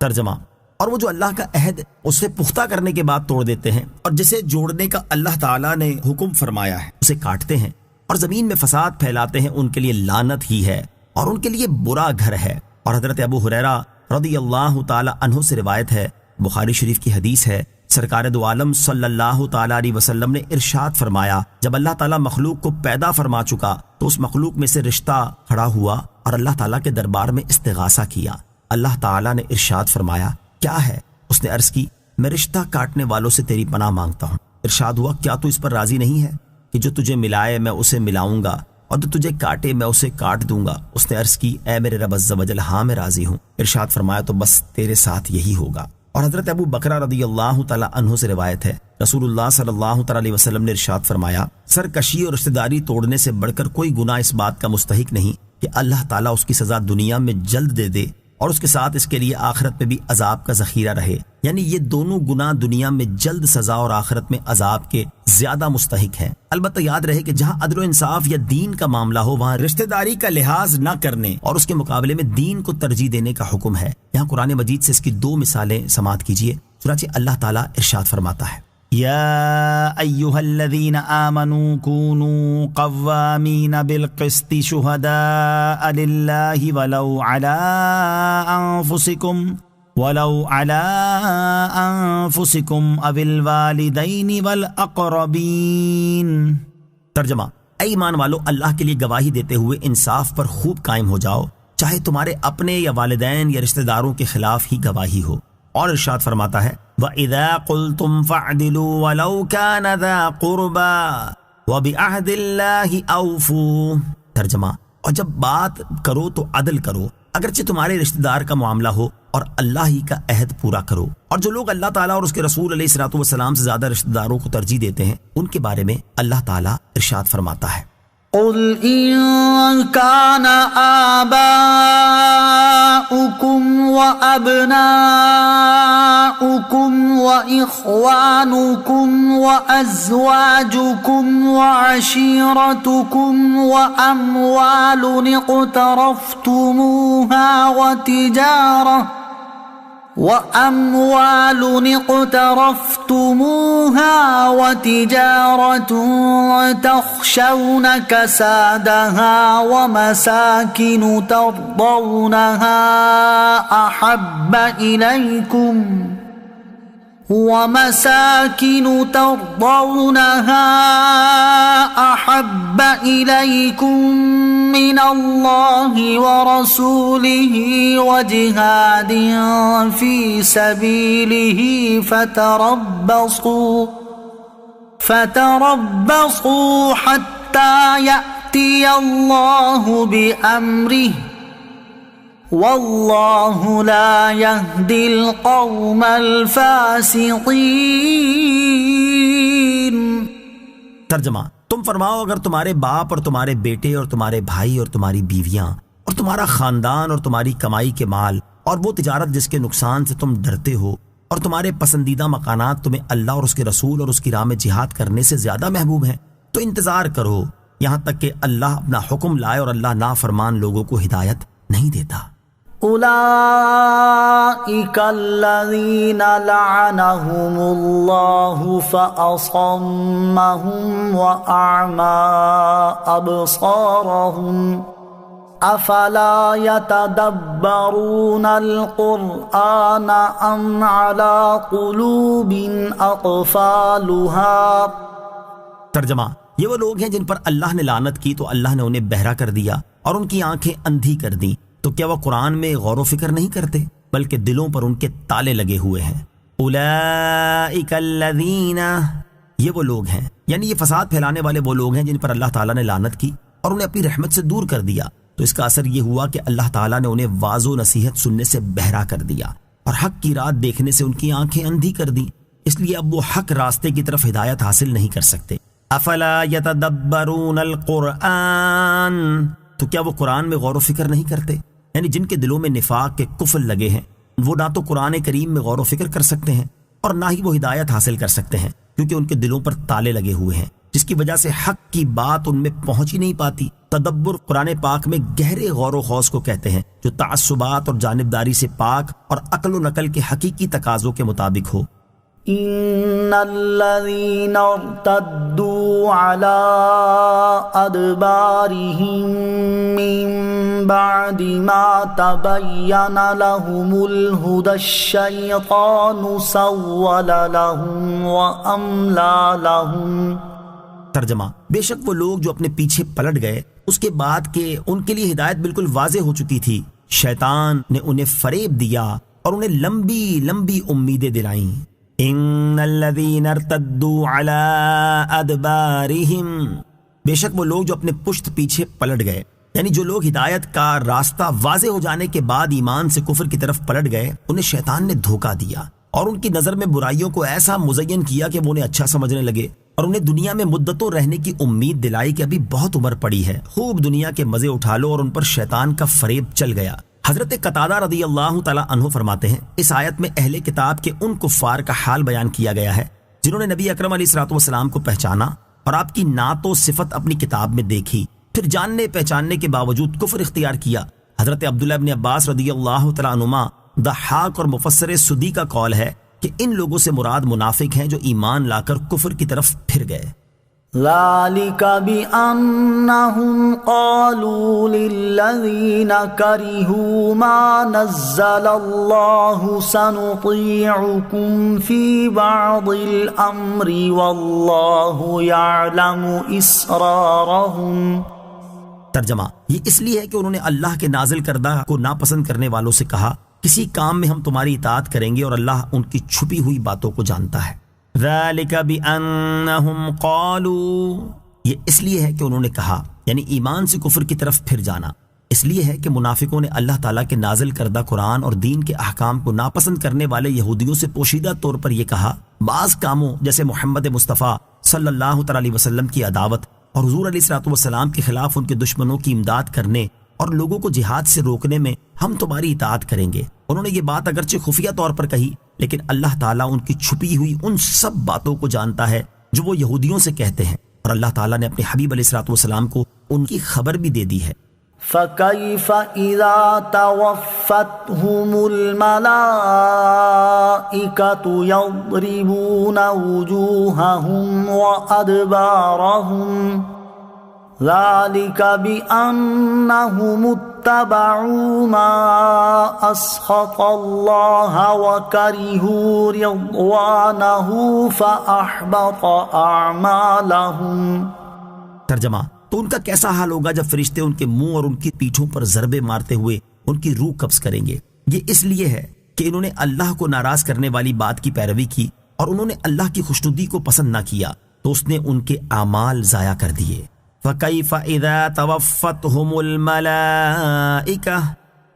S1: ترجمہ، اور وہ جو اللہ کا عہد اسے پختہ کرنے کے بعد توڑ دیتے ہیں اور جسے جوڑنے کا اللہ تعالیٰ نے حکم فرمایا ہے اسے کاٹتے ہیں، اور زمین میں فساد پھیلاتے ہیں ان کے لیے لعنت ہی ہے اور ان کے لیے برا گھر ہے۔ اور حضرت ابو ہریرہ رضی اللہ تعالی عنہ سے روایت ہے، بخاری شریف کی حدیث ہے، سرکار دو عالم صلی اللہ تعالی علیہ وسلم نے ارشاد فرمایا، جب اللہ تعالیٰ مخلوق کو پیدا فرما چکا تو اس مخلوق میں سے رشتہ کھڑا ہوا اور اللہ تعالیٰ کے دربار میں استغاثہ کیا۔ اللہ تعالیٰ نے ارشاد فرمایا، کیا ہے؟ اس نے عرض کی، میں رشتہ کاٹنے والوں سے تیری پناہ مانگتا ہوں۔ ارشاد ہوا، کیا تو اس پر راضی نہیں ہے کہ جو تجھے ملائے میں اسے ملاؤں گا اور جو تجھے کاٹے میں اسے کاٹ دوں گا؟ اس نے عرض کی، اے میرے رب عز و جل، ہاں میں راضی ہوں۔ ارشاد فرمایا، تو بس تیرے ساتھ یہی ہوگا۔ اور حضرت ابو بکرہ رضی اللہ تعالی عنہ سے روایت ہے، رسول اللہ صلی اللہ تعالی علیہ وسلم نے ارشاد فرمایا، سرکشی اور رشتہ داری توڑنے سے بڑھ کر کوئی گناہ اس بات کا مستحق نہیں کہ اللہ تعالیٰ اس کی سزا دنیا میں جلد دے دے اور اس کے ساتھ اس کے لیے آخرت میں بھی عذاب کا ذخیرہ رہے۔ یعنی یہ دونوں گناہ دنیا میں جلد سزا اور آخرت میں عذاب کے زیادہ مستحق ہیں۔ البتہ یاد رہے کہ جہاں عدل و انصاف یا دین کا معاملہ ہو وہاں رشتہ داری کا لحاظ نہ کرنے اور اس کے مقابلے میں دین کو ترجیح دینے کا حکم ہے۔ یہاں قرآن مجید سے اس کی 2 مثالیں سماعت کیجیے۔ چنانچہ اللہ تعالیٰ ارشاد فرماتا ہے، یا ایہا الذین آمنوا کونوا قوامین بالقسط شہداء للہ ولو علی انفسکم او الوالدین والاقربین۔ ترجمہ، اے ایمان والو، اللہ کے لیے گواہی دیتے ہوئے انصاف پر خوب قائم ہو جاؤ، چاہے تمہارے اپنے یا والدین یا رشتہ داروں کے خلاف ہی گواہی ہو۔ اور ارشاد فرماتا ہے، وَإِذَا قُلْتُمْ فَاعْدِلُوا وَلَوْ كَانَ ذَا قُرْبَى وَبِعَهْدِ اللَّهِ أَوْفُوا۔ ترجمہ، اور جب بات کرو تو عدل کرو، اگرچہ تمہارے رشتہ دار کا معاملہ ہو، اور اللہ ہی کا عہد پورا کرو۔ اور جو لوگ اللہ تعالیٰ اور اس کے رسول علیہ الصلوۃ والسلام سے زیادہ رشتہ داروں کو ترجیح دیتے ہیں، ان کے بارے میں اللہ تعالیٰ ارشاد فرماتا ہے،
S2: قل إن كان آباؤكم وأبناؤكم وإخوانكم وأزواجكم وعشيرتكم وأموال اقترفتموها وتجارة تخشون كسادها ومساكن ترضونها أحب إليكم من الله ورسوله وجهاد في سبيله فتربصوا حتى يأتي الله بأمره واللہ لا یہدی القوم الفاسقین۔
S1: ترجمہ، تم فرماؤ، اگر تمہارے باپ اور تمہارے بیٹے اور تمہارے بھائی اور تمہاری بیویاں اور تمہارا خاندان اور تمہاری کمائی کے مال اور وہ تجارت جس کے نقصان سے تم ڈرتے ہو اور تمہارے پسندیدہ مکانات تمہیں اللہ اور اس کے رسول اور اس کی راہ میں جہاد کرنے سے زیادہ محبوب ہیں، تو انتظار کرو یہاں تک کہ اللہ اپنا حکم لائے، اور اللہ نافرمان لوگوں کو ہدایت نہیں دیتا۔
S2: اولئک الذین لعنہم اللہ فاصمہم واعمی ابصارہم افلا یتدبرون القرآن ام علی قلوب اقفالها۔
S1: ترجمہ، یہ وہ لوگ ہیں جن پر اللہ نے لعنت کی تو اللہ نے انہیں بہرا کر دیا اور ان کی آنکھیں اندھی کر دیں، تو کیا وہ قرآن میں غور و فکر نہیں کرتے بلکہ دلوں پر ان کے تالے لگے ہوئے ہیں۔ اولئک الذین، یہ وہ لوگ ہیں، یعنی یہ فساد پھیلانے والے وہ لوگ ہیں جن پر اللہ تعالیٰ نے لعنت کی اور انہیں اپنی رحمت سے دور کر دیا، تو اس کا اثر یہ ہوا کہ اللہ تعالیٰ نے انہیں واعظ و نصیحت سننے سے بہرا کر دیا اور حق کی رات دیکھنے سے ان کی آنکھیں اندھی کر دیں، اس لیے اب وہ حق راستے کی طرف ہدایت حاصل نہیں کر سکتے۔ افلا یتدبرون القرآن، تو کیا وہ قرآن میں غور و فکر نہیں کرتے؟ یعنی جن کے دلوں میں نفاق کے قفل لگے ہیں وہ نہ تو قرآن کریم میں غور و فکر کر سکتے ہیں اور نہ ہی وہ ہدایت حاصل کر سکتے ہیں، کیونکہ ان کے دلوں پر تالے لگے ہوئے ہیں، جس کی وجہ سے حق کی بات ان میں پہنچ ہی نہیں پاتی۔ تدبر قرآن پاک میں گہرے غور و خوض کو کہتے ہیں، جو تعصبات اور جانبداری سے پاک اور عقل و نقل کے حقیقی تقاضوں کے مطابق ہو۔
S2: ان الذين ارتدوا ارتدوا على أدبارهم من بعد ما تبين لهم الهدى الشيطان سول لهم وأملى لهم.
S1: ترجمہ: بے شک وہ لوگ جو اپنے پیچھے پلٹ گئے اس کے بعد کہ ان کے لیے ہدایت بالکل واضح ہو چکی تھی، شیطان نے انہیں فریب دیا اور انہیں لمبی لمبی امیدیں دلائیں. ان الذین ارتدوا علی ادبارہم، بے شک وہ لوگ جو اپنے پشت پیچھے پلٹ گئے، یعنی جو لوگ ہدایت کا راستہ واضح ہو جانے کے بعد ایمان سے کفر کی طرف پلٹ گئے، انہیں شیطان نے دھوکہ دیا اور ان کی نظر میں برائیوں کو ایسا مزین کیا کہ وہ انہیں اچھا سمجھنے لگے، اور انہیں دنیا میں مدتوں رہنے کی امید دلائی کہ ابھی بہت عمر پڑی ہے، خوب دنیا کے مزے اٹھا لو، اور ان پر شیطان کا فریب چل گیا. حضرت قتادہ رضی اللہ تعالی عنہ فرماتے ہیں، اس آیت میں اہل کتاب کے ان کفار کا حال بیان کیا گیا ہے جنہوں نے نبی اکرم علیہ الصلوۃ والسلام کو پہچانا اور آپ کی نعت و صفت اپنی کتاب میں دیکھی، پھر جاننے پہچاننے کے باوجود کفر اختیار کیا. حضرت عبداللہ ابن عباس رضی اللہ تعالی عنہما، ضحاک اور مفسر سدی کا قول ہے کہ ان لوگوں سے مراد منافق ہیں جو ایمان لا کر کفر کی طرف پھر گئے.
S2: ذلك بأنهم قالوا للذين كرهوا ما نزل الله سنطيعكم في بعض الأمر والله يعلم إسرارهم.
S1: ترجمہ: یہ اس لیے ہے کہ انہوں نے اللہ کے نازل کردہ کو ناپسند کرنے والوں سے کہا کسی کام میں ہم تمہاری اطاعت کریں گے اور اللہ ان کی چھپی ہوئی باتوں کو جانتا ہے. ذالک بأنہم قالوا، یہ اس لیے ہے کہ انہوں نے کہا، یعنی ایمان سے کفر کی طرف پھر جانا اس لیے ہے کہ منافقوں نے اللہ تعالیٰ کے نازل کردہ قرآن اور دین کے احکام کو ناپسند کرنے والے یہودیوں سے پوشیدہ طور پر یہ کہا، بعض کاموں جیسے محمد مصطفیٰ صلی اللہ تعالی علیہ وسلم کی عداوت اور حضور علیہ الصلوۃ والسلام کے خلاف ان کے دشمنوں کی امداد کرنے اور لوگوں کو جہاد سے روکنے میں ہم تمہاری اطاعت کریں گے. انہوں نے یہ بات اگرچہ خفیہ طور پر کہی، لیکن اللہ تعالیٰ ان کی چھپی ہوئی ان سب باتوں کو جانتا ہے جو وہ یہودیوں سے کہتے ہیں، اور اللہ تعالیٰ نے اپنے حبیب علیہ الصلوۃ والسلام کو ان کی خبر بھی دے دی ہے.
S2: فَكَيْفَ إِذَا تَوَفَّتْهُمُ الْمَلَائِكَةُ يَضْرِبُونَ وُجُوهَهُمْ وَأَدْبَارَهُمْ ذَلِكَ بِأَنَّهُمُ اتَّبَعُوا مَا أَسْخَطَ اللَّهَ وَكَرِهُوا رِضْوَانَهُ فَأَحْبَطَ أَعْمَالَهُمْ.
S1: ترجمہ: تو ان کا کیسا حال ہوگا جب فرشتے ان کے منہ اور ان کی پیٹھوں پر ضربے مارتے ہوئے ان کی روح قبض کریں گے. یہ اس لیے ہے کہ انہوں نے اللہ کو ناراض کرنے والی بات کی پیروی کی اور انہوں نے اللہ کی خوشنودی کو پسند نہ کیا تو اس نے ان کے اعمال ضائع کر دیے. فَكَيْفَ إِذَا تَوَفَّتْهُمُ الْمَلَائِكَةُ،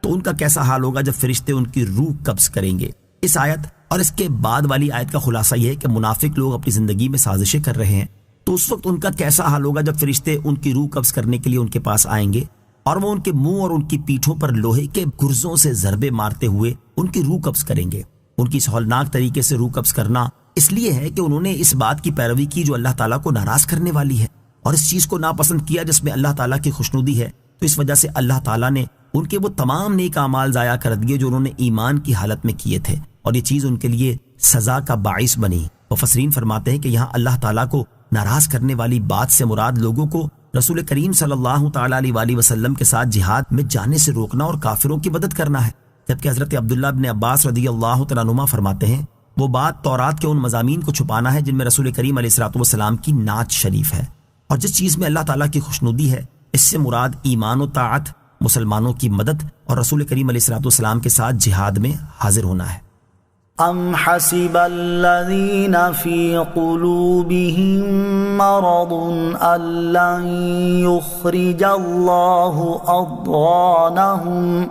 S1: تو ان کا کیسا حال ہوگا جب فرشتے ان کی روح قبض کریں گے. اس آیت اور اس کے بعد والی آیت کا خلاصہ یہ ہے کہ منافق لوگ اپنی زندگی میں سازشیں کر رہے ہیں، تو اس وقت ان کا کیسا حال ہوگا جب فرشتے ان کی روح قبض کرنے کے لیے ان کے پاس آئیں گے اور وہ ان کے منہ اور ان کی پیٹھوں پر لوہے کے گرزوں سے ضربے مارتے ہوئے ان کی روح قبض کریں گے. ان کی اس ہولناک طریقے سے روح قبض کرنا اس لیے ہے کہ انہوں نے اس بات کی پیروی کی جو اللہ تعالیٰ کو ناراض کرنے والی ہے، اور اس چیز کو ناپسند کیا جس میں اللہ تعالیٰ کی خوشنودی ہے، تو اس وجہ سے اللہ تعالیٰ نے ان کے وہ تمام نیک اعمال ضائع کر دیے جو انہوں نے ایمان کی حالت میں کیے تھے، اور یہ چیز ان کے لیے سزا کا باعث بنی. مفسرین فرماتے ہیں کہ یہاں اللہ تعالیٰ کو ناراض کرنے والی بات سے مراد لوگوں کو رسول کریم صلی اللہ تعالیٰ علیہ وسلم کے ساتھ جہاد میں جانے سے روکنا اور کافروں کی مدد کرنا ہے. جبکہ حضرت عبداللہ ابن عباس رضی اللہ تعالیٰ عنہما فرماتے ہیں وہ بات تورات کے ان مضامین کو چھپانا ہے جن میں رسول کریم علیہ الصلوۃ والسلام کی نعت شریف ہے، اور جس چیز میں اللہ تعالیٰ کی خوشنودی ہے اس سے مراد ایمان و طاعت، مسلمانوں کی مدد اور رسول کریم علیہ الصلوۃ والسلام کے ساتھ جہاد میں حاضر ہونا ہے.
S2: ام حسب الذین فی قلوبہم مرض ان لن یخرج اللہ اضغانہم.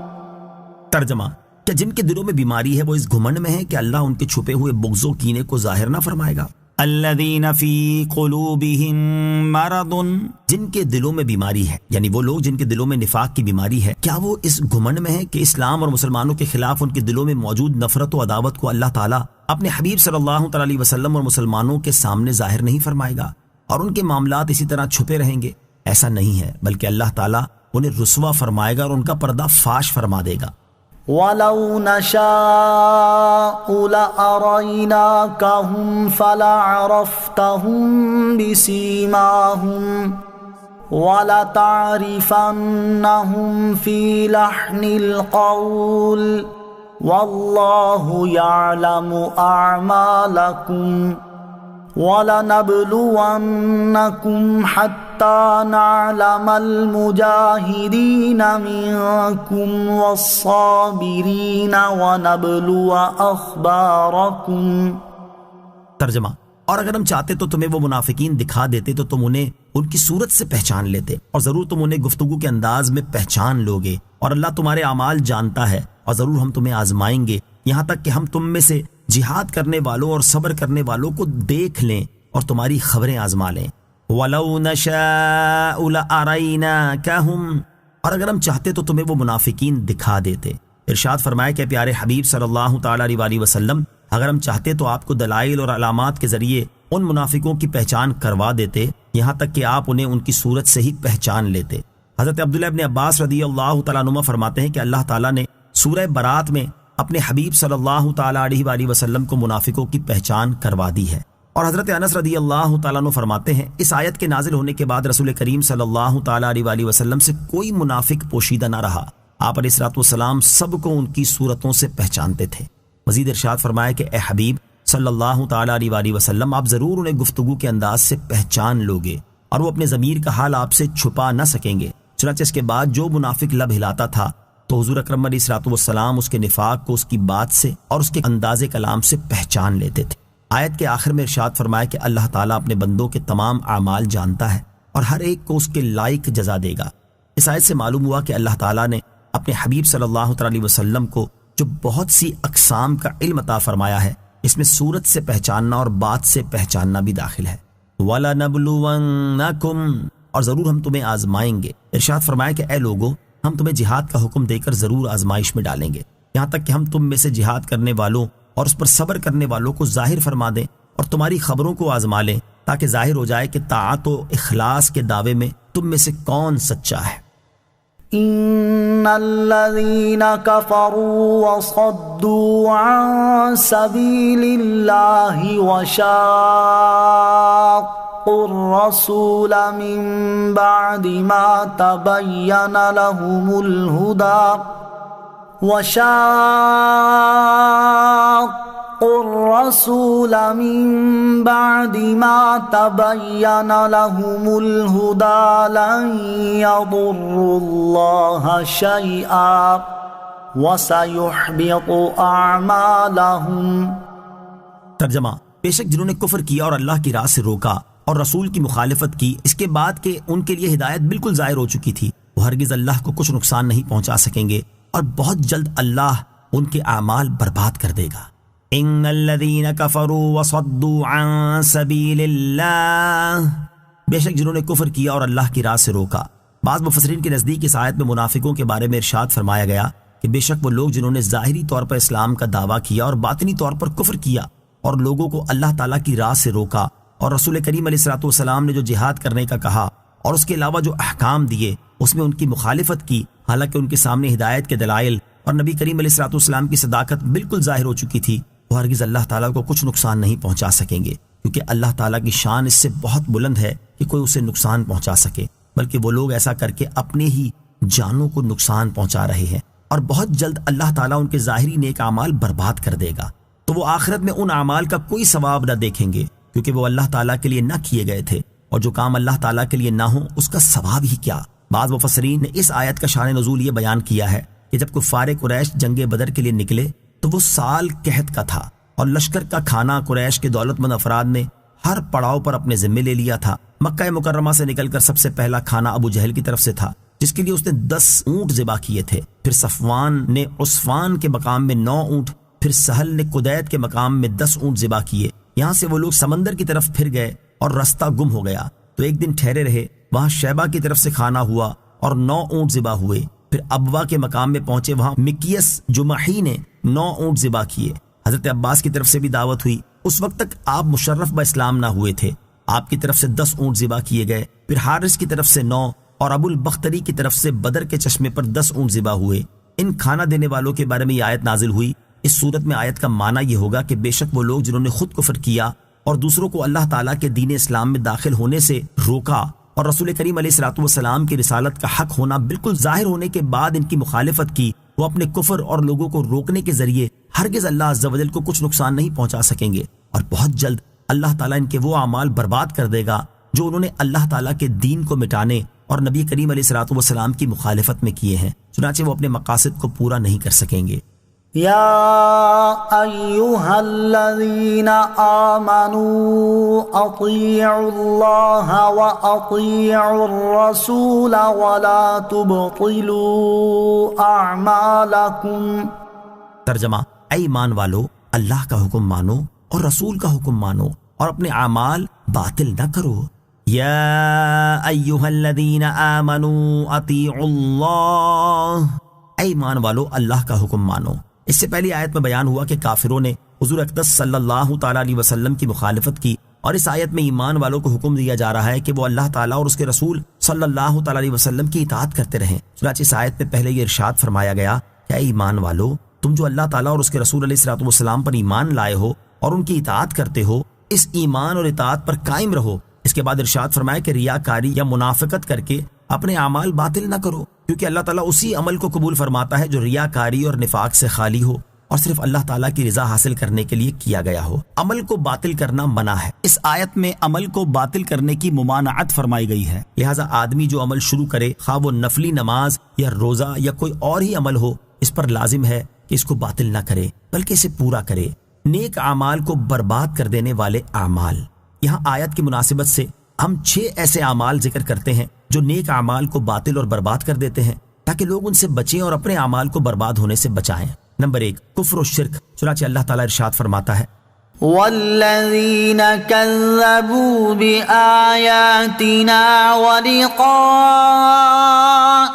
S1: ترجمہ: کیا جن کے دلوں میں بیماری ہے وہ اس گھمنڈ میں ہے کہ اللہ ان کے چھپے ہوئے بغض و کینے کو ظاہر نہ فرمائے گا. الذین فی قلوبہم مرض، جن کے دلوں میں بیماری ہے، یعنی وہ لوگ جن کے دلوں میں نفاق کی بیماری ہے، کیا وہ اس گھمنڈ میں ہے کہ اسلام اور مسلمانوں کے خلاف ان کے دلوں میں موجود نفرت و عداوت کو اللہ تعالیٰ اپنے حبیب صلی اللہ تعالی علیہ وسلم اور مسلمانوں کے سامنے ظاہر نہیں فرمائے گا اور ان کے معاملات اسی طرح چھپے رہیں گے؟ ایسا نہیں ہے، بلکہ اللہ تعالیٰ انہیں رسوا فرمائے گا اور ان کا پردہ فاش فرما دے گا.
S2: وَلَوْ نَشَاءُ لَأَرَيْنَاكَهُمْ فَلَعَرَفْتَهُمْ بِسِيمَاهُمْ وَلَتَعْرِفَنَّهُمْ فِي لَحْنِ الْقَوْلِ وَاللَّهُ يَعْلَمُ أَعْمَالَكُمْ وَلَنَبْلُوَنَّكُمْ حَتَّى نَعْلَمَ الْمُجَاهِدِينَ مِنكُمْ وَالصَّابِرِينَ وَنَبْلُوَ أَخْبَارَكُمْ۔
S1: ترجمہ: اور اگر ہم چاہتے تو تمہیں وہ منافقین دکھا دیتے تو تم انہیں ان کی صورت سے پہچان لیتے، اور ضرور تم انہیں گفتگو کے انداز میں پہچان لوگے، اور اللہ تمہارے اعمال جانتا ہے، اور ضرور ہم تمہیں آزمائیں گے یہاں تک کہ ہم تم میں سے جہاد کرنے والوں اور صبر کرنے والوں کو دیکھ لیں اور تمہاری خبریں آزما لیں۔ وَلَوْ نَشَاءُ لَأَرَيْنَاكَهُمْ، اور اگر ہم چاہتے تو تمہیں وہ منافقین دکھا دیتے۔ ارشاد فرمایا کہ پیارے حبیب صلی اللہ تعالیٰ علیہ وسلم، اگر ہم چاہتے تو آپ کو دلائل اور علامات کے ذریعے ان منافقوں کی پہچان کروا دیتے، یہاں تک کہ آپ انہیں ان کی صورت سے ہی پہچان لیتے۔ حضرت عبداللہ ابن عباس رضی اللہ تعالیٰ عنہما فرماتے ہیں کہ اللہ تعالیٰ نے سورہ برات میں اپنے حبیب صلی اللہ تعالیٰ علیہ وسلم کو منافقوں کی پہچان کروا دی ہے۔ اور حضرت انس رضی اللہ تعالیٰ عنہ فرماتے ہیں، اس آیت کے نازل ہونے کے بعد رسول کریم صلی اللہ تعالیٰ علیہ وسلم سے کوئی منافق پوشیدہ نہ رہا، آپ علیہ الصلوۃ والسلام سب کو ان کی صورتوں سے پہچانتے تھے۔ مزید ارشاد فرمایا کہ اے حبیب صلی اللہ تعالیٰ علیہ وسلم، آپ ضرور انہیں گفتگو کے انداز سے پہچان لوگے، اور وہ اپنے ضمیر کا حال آپ سے چھپا نہ سکیں گے۔ چنانچہ اس کے بعد جو منافق لب ہلاتا تھا تو حضور اکرم علیہ الصلوۃ والسلام اس کے نفاق کو اس کی بات سے اور اس کے انداز کلام سے پہچان لیتے تھے۔ آیت کے آخر میں ارشاد فرمایا کہ اللہ تعالیٰ اپنے بندوں کے تمام اعمال جانتا ہے اور ہر ایک کو اس کے لائق جزا دے گا۔ اس آیت سے معلوم ہوا کہ اللہ تعالیٰ نے اپنے حبیب صلی اللہ علیہ وسلم کو جو بہت سی اقسام کا علم عطا فرمایا ہے، اس میں صورت سے پہچاننا اور بات سے پہچاننا بھی داخل ہے۔ وَلَنَبْلُوَنَّكُمْ، اور ضرور ہم تمہیں آزمائیں گے۔ ارشاد فرمایا کہ اے لوگو، ہم تمہیں جہاد کا حکم دے کر ضرور آزمائش میں ڈالیں گے، یہاں تک کہ ہم تم میں سے جہاد کرنے والوں اور اس پر صبر کرنے والوں کو ظاہر فرما دیں اور تمہاری خبروں کو آزما لیں، تاکہ ظاہر ہو جائے کہ طاعت و اخلاص کے دعوے میں تم میں سے کون سچا ہے۔
S2: ان الذين كفروا وصدوا عن سبيل الله وشاقوا الرسول من بعد ما تبين لهم الهدى الرسول من بعد ما تبين لهم الهدى لن يضروا الله شيئا وسيحبط أعمالهم۔
S1: ترجمہ: بے شک جنہوں نے کفر کیا اور اللہ کی راہ سے روکا اور رسول کی مخالفت کی، اس کے بعد کہ ان کے لیے ہدایت بالکل ظاہر ہو چکی تھی، وہ ہرگز اللہ کو کچھ نقصان نہیں پہنچا سکیں گے، اور بہت جلد اللہ ان کے اعمال برباد کر دے گا۔ ان الذين كفروا وصدوا عن سبيل الله، بے شک جنہوں نے کفر کیا اور اللہ کی راہ سے روکا۔ بعض مفسرین کے نزدیک اس آیت میں منافقوں کے بارے میں ارشاد فرمایا گیا کہ بے شک وہ لوگ جنہوں نے ظاہری طور پر اسلام کا دعویٰ کیا اور باطنی طور پر کفر کیا اور لوگوں کو اللہ تعالیٰ کی راہ سے روکا، اور رسول کریم علیہ الصلوۃ والسلام نے جو جہاد کرنے کا کہا اور اس کے علاوہ جو احکام دیے اس میں ان کی مخالفت کی، حالانکہ ان کے سامنے ہدایت کے دلائل اور نبی کریم علیہ الصلوۃ والسلام کی صداقت بالکل ظاہر ہو چکی تھی، وہ ہرگز اللہ تعالیٰ کو کچھ نقصان نہیں پہنچا سکیں گے، کیونکہ اللہ تعالیٰ کی شان اس سے بہت بلند ہے کہ کوئی اسے نقصان پہنچا سکے، بلکہ وہ لوگ ایسا کر کے اپنے ہی جانوں کو نقصان پہنچا رہے ہیں، اور بہت جلد اللہ تعالیٰ ان کے ظاہری نیک اعمال برباد کر دے گا، تو وہ آخرت میں ان اعمال کا کوئی ثواب نہ دیکھیں گے، کیونکہ وہ اللہ تعالیٰ کے لیے نہ کیے گئے تھے، اور جو کام اللہ تعالیٰ کے لیے نہ ہو اس کا ثواب ہی کیا۔ بعض مفسرین نے اس آیت کا شان نزول یہ بیان کیا ہے کہ جب کفار قریش جنگ بدر کے لیے نکلے تو وہ سال قحط کا تھا، اور لشکر کا کھانا قریش کے دولت مند افراد نے ہر پڑاؤ پر اپنے ذمے لے لیا تھا۔ مکہ مکرمہ سے نکل کر سب سے پہلا کھانا ابو جہل کی طرف سے تھا، جس کے لیے اس نے 10 اونٹ ذبح کیے تھے، پھر صفوان نے عثفان کے مقام میں 9 اونٹ، پھر سہل نے قدیت کے مقام میں 10 اونٹ ذبح کیے۔ یہاں سے وہ لوگ سمندر کی طرف پھر گئے اور رستہ گم ہو گیا، تو ایک دن ٹھہرے رہے، وہاں شیبہ کی طرف سے کھانا ہوا اور 9 اونٹ ذبح ہوئے، پھر ابوا کے مقام میں پہنچے، وہاں مکیس جمحی نے 9 اونٹ ذبح کیے۔ حضرت عباس کی طرف سے بھی دعوت ہوئی، اس وقت تک آپ مشرف باسلام نہ ہوئے تھے، آپ کی طرف سے 10 اونٹ ذبح کیے گئے، پھر حارث کی طرف سے 9 اور ابو البختری کی طرف سے بدر کے چشمے پر 10 اونٹ ذبح ہوئے۔ ان کھانا دینے والوں کے بارے میں یہ آیت نازل ہوئی۔ اس صورت میں آیت کا معنی یہ ہوگا کہ بے شک وہ لوگ جنہوں نے خود کفر کیا اور دوسروں کو اللہ تعالیٰ کے دین اسلام میں داخل ہونے سے روکا اور رسول کریم علیہ الصلوۃ والسلام کی رسالت کا حق ہونا بالکل ظاہر ہونے کے بعد ان کی مخالفت کی، وہ اپنے کفر اور لوگوں کو روکنے کے ذریعے ہرگز اللہ عز و جل کو کچھ نقصان نہیں پہنچا سکیں گے، اور بہت جلد اللہ تعالیٰ ان کے وہ اعمال برباد کر دے گا جو انہوں نے اللہ تعالیٰ کے دین کو مٹانے اور نبی کریم علیہ الصلوۃ والسلام کی مخالفت میں کیے ہیں، چنانچہ وہ اپنے مقاصد کو پورا نہیں کر سکیں گے۔
S2: یا ایہا الذین آمنوا اطیعوا اللہ واطیعوا الرسول ولا تبطلوا اعمالکم۔
S1: ترجمہ، اے ایمان والو، اللہ کا حکم مانو اور رسول کا حکم مانو اور اپنے اعمال باطل نہ کرو۔ یا ایہا الذین آمنوا اطیعوا اللہ، اے ایمان والو اللہ کا حکم مانو۔ اس سے پہلی آیت میں بیان ہوا کہ کافروں نے حضور اقدس صلی اللہ تعالیٰ علیہ وسلم کی مخالفت کی، اور اس آیت میں ایمان والوں کو حکم دیا جا رہا ہے کہ وہ اللہ تعالیٰ اور اس کے رسول صلی اللہ تعالیٰ علیہ وسلم کی اطاعت کرتے رہیں۔ چنانچہ اس آیت میں پہلے یہ ارشاد فرمایا گیا کہ اے ایمان والو، تم جو اللہ تعالیٰ اور اس کے رسول علیہ الصلوۃ والسلام پر ایمان لائے ہو اور ان کی اطاعت کرتے ہو، اس ایمان اور اطاعت پر قائم رہو۔ اس کے بعد ارشاد فرمایا کہ ریاکاری یا منافقت کر کے اپنے اعمال باطل نہ کرو، کیونکہ اللہ تعالیٰ اسی عمل کو قبول فرماتا ہے جو ریاکاری اور نفاق سے خالی ہو اور صرف اللہ تعالیٰ کی رضا حاصل کرنے کے لیے کیا گیا ہو۔ عمل کو باطل کرنا منع ہے۔ اس آیت میں عمل کو باطل کرنے کی ممانعت فرمائی گئی ہے، لہٰذا آدمی جو عمل شروع کرے، خواہ وہ نفلی نماز یا روزہ یا کوئی اور ہی عمل ہو، اس پر لازم ہے کہ اس کو باطل نہ کرے بلکہ اسے پورا کرے۔ نیک اعمال کو برباد کر دینے والے اعمال، یہاں آیت کی مناسبت سے ہم 6 ایسے اعمال ذکر کرتے ہیں جو نیک اعمال کو باطل اور برباد کر دیتے ہیں، تاکہ لوگ ان سے بچیں اور اپنے اعمال کو برباد ہونے سے بچائیں۔ نمبر 1، کفر و شرک، چنانچہ اللہ تعالیٰ ارشاد فرماتا ہے
S2: والذین کذبوا بآیاتنا ولقاء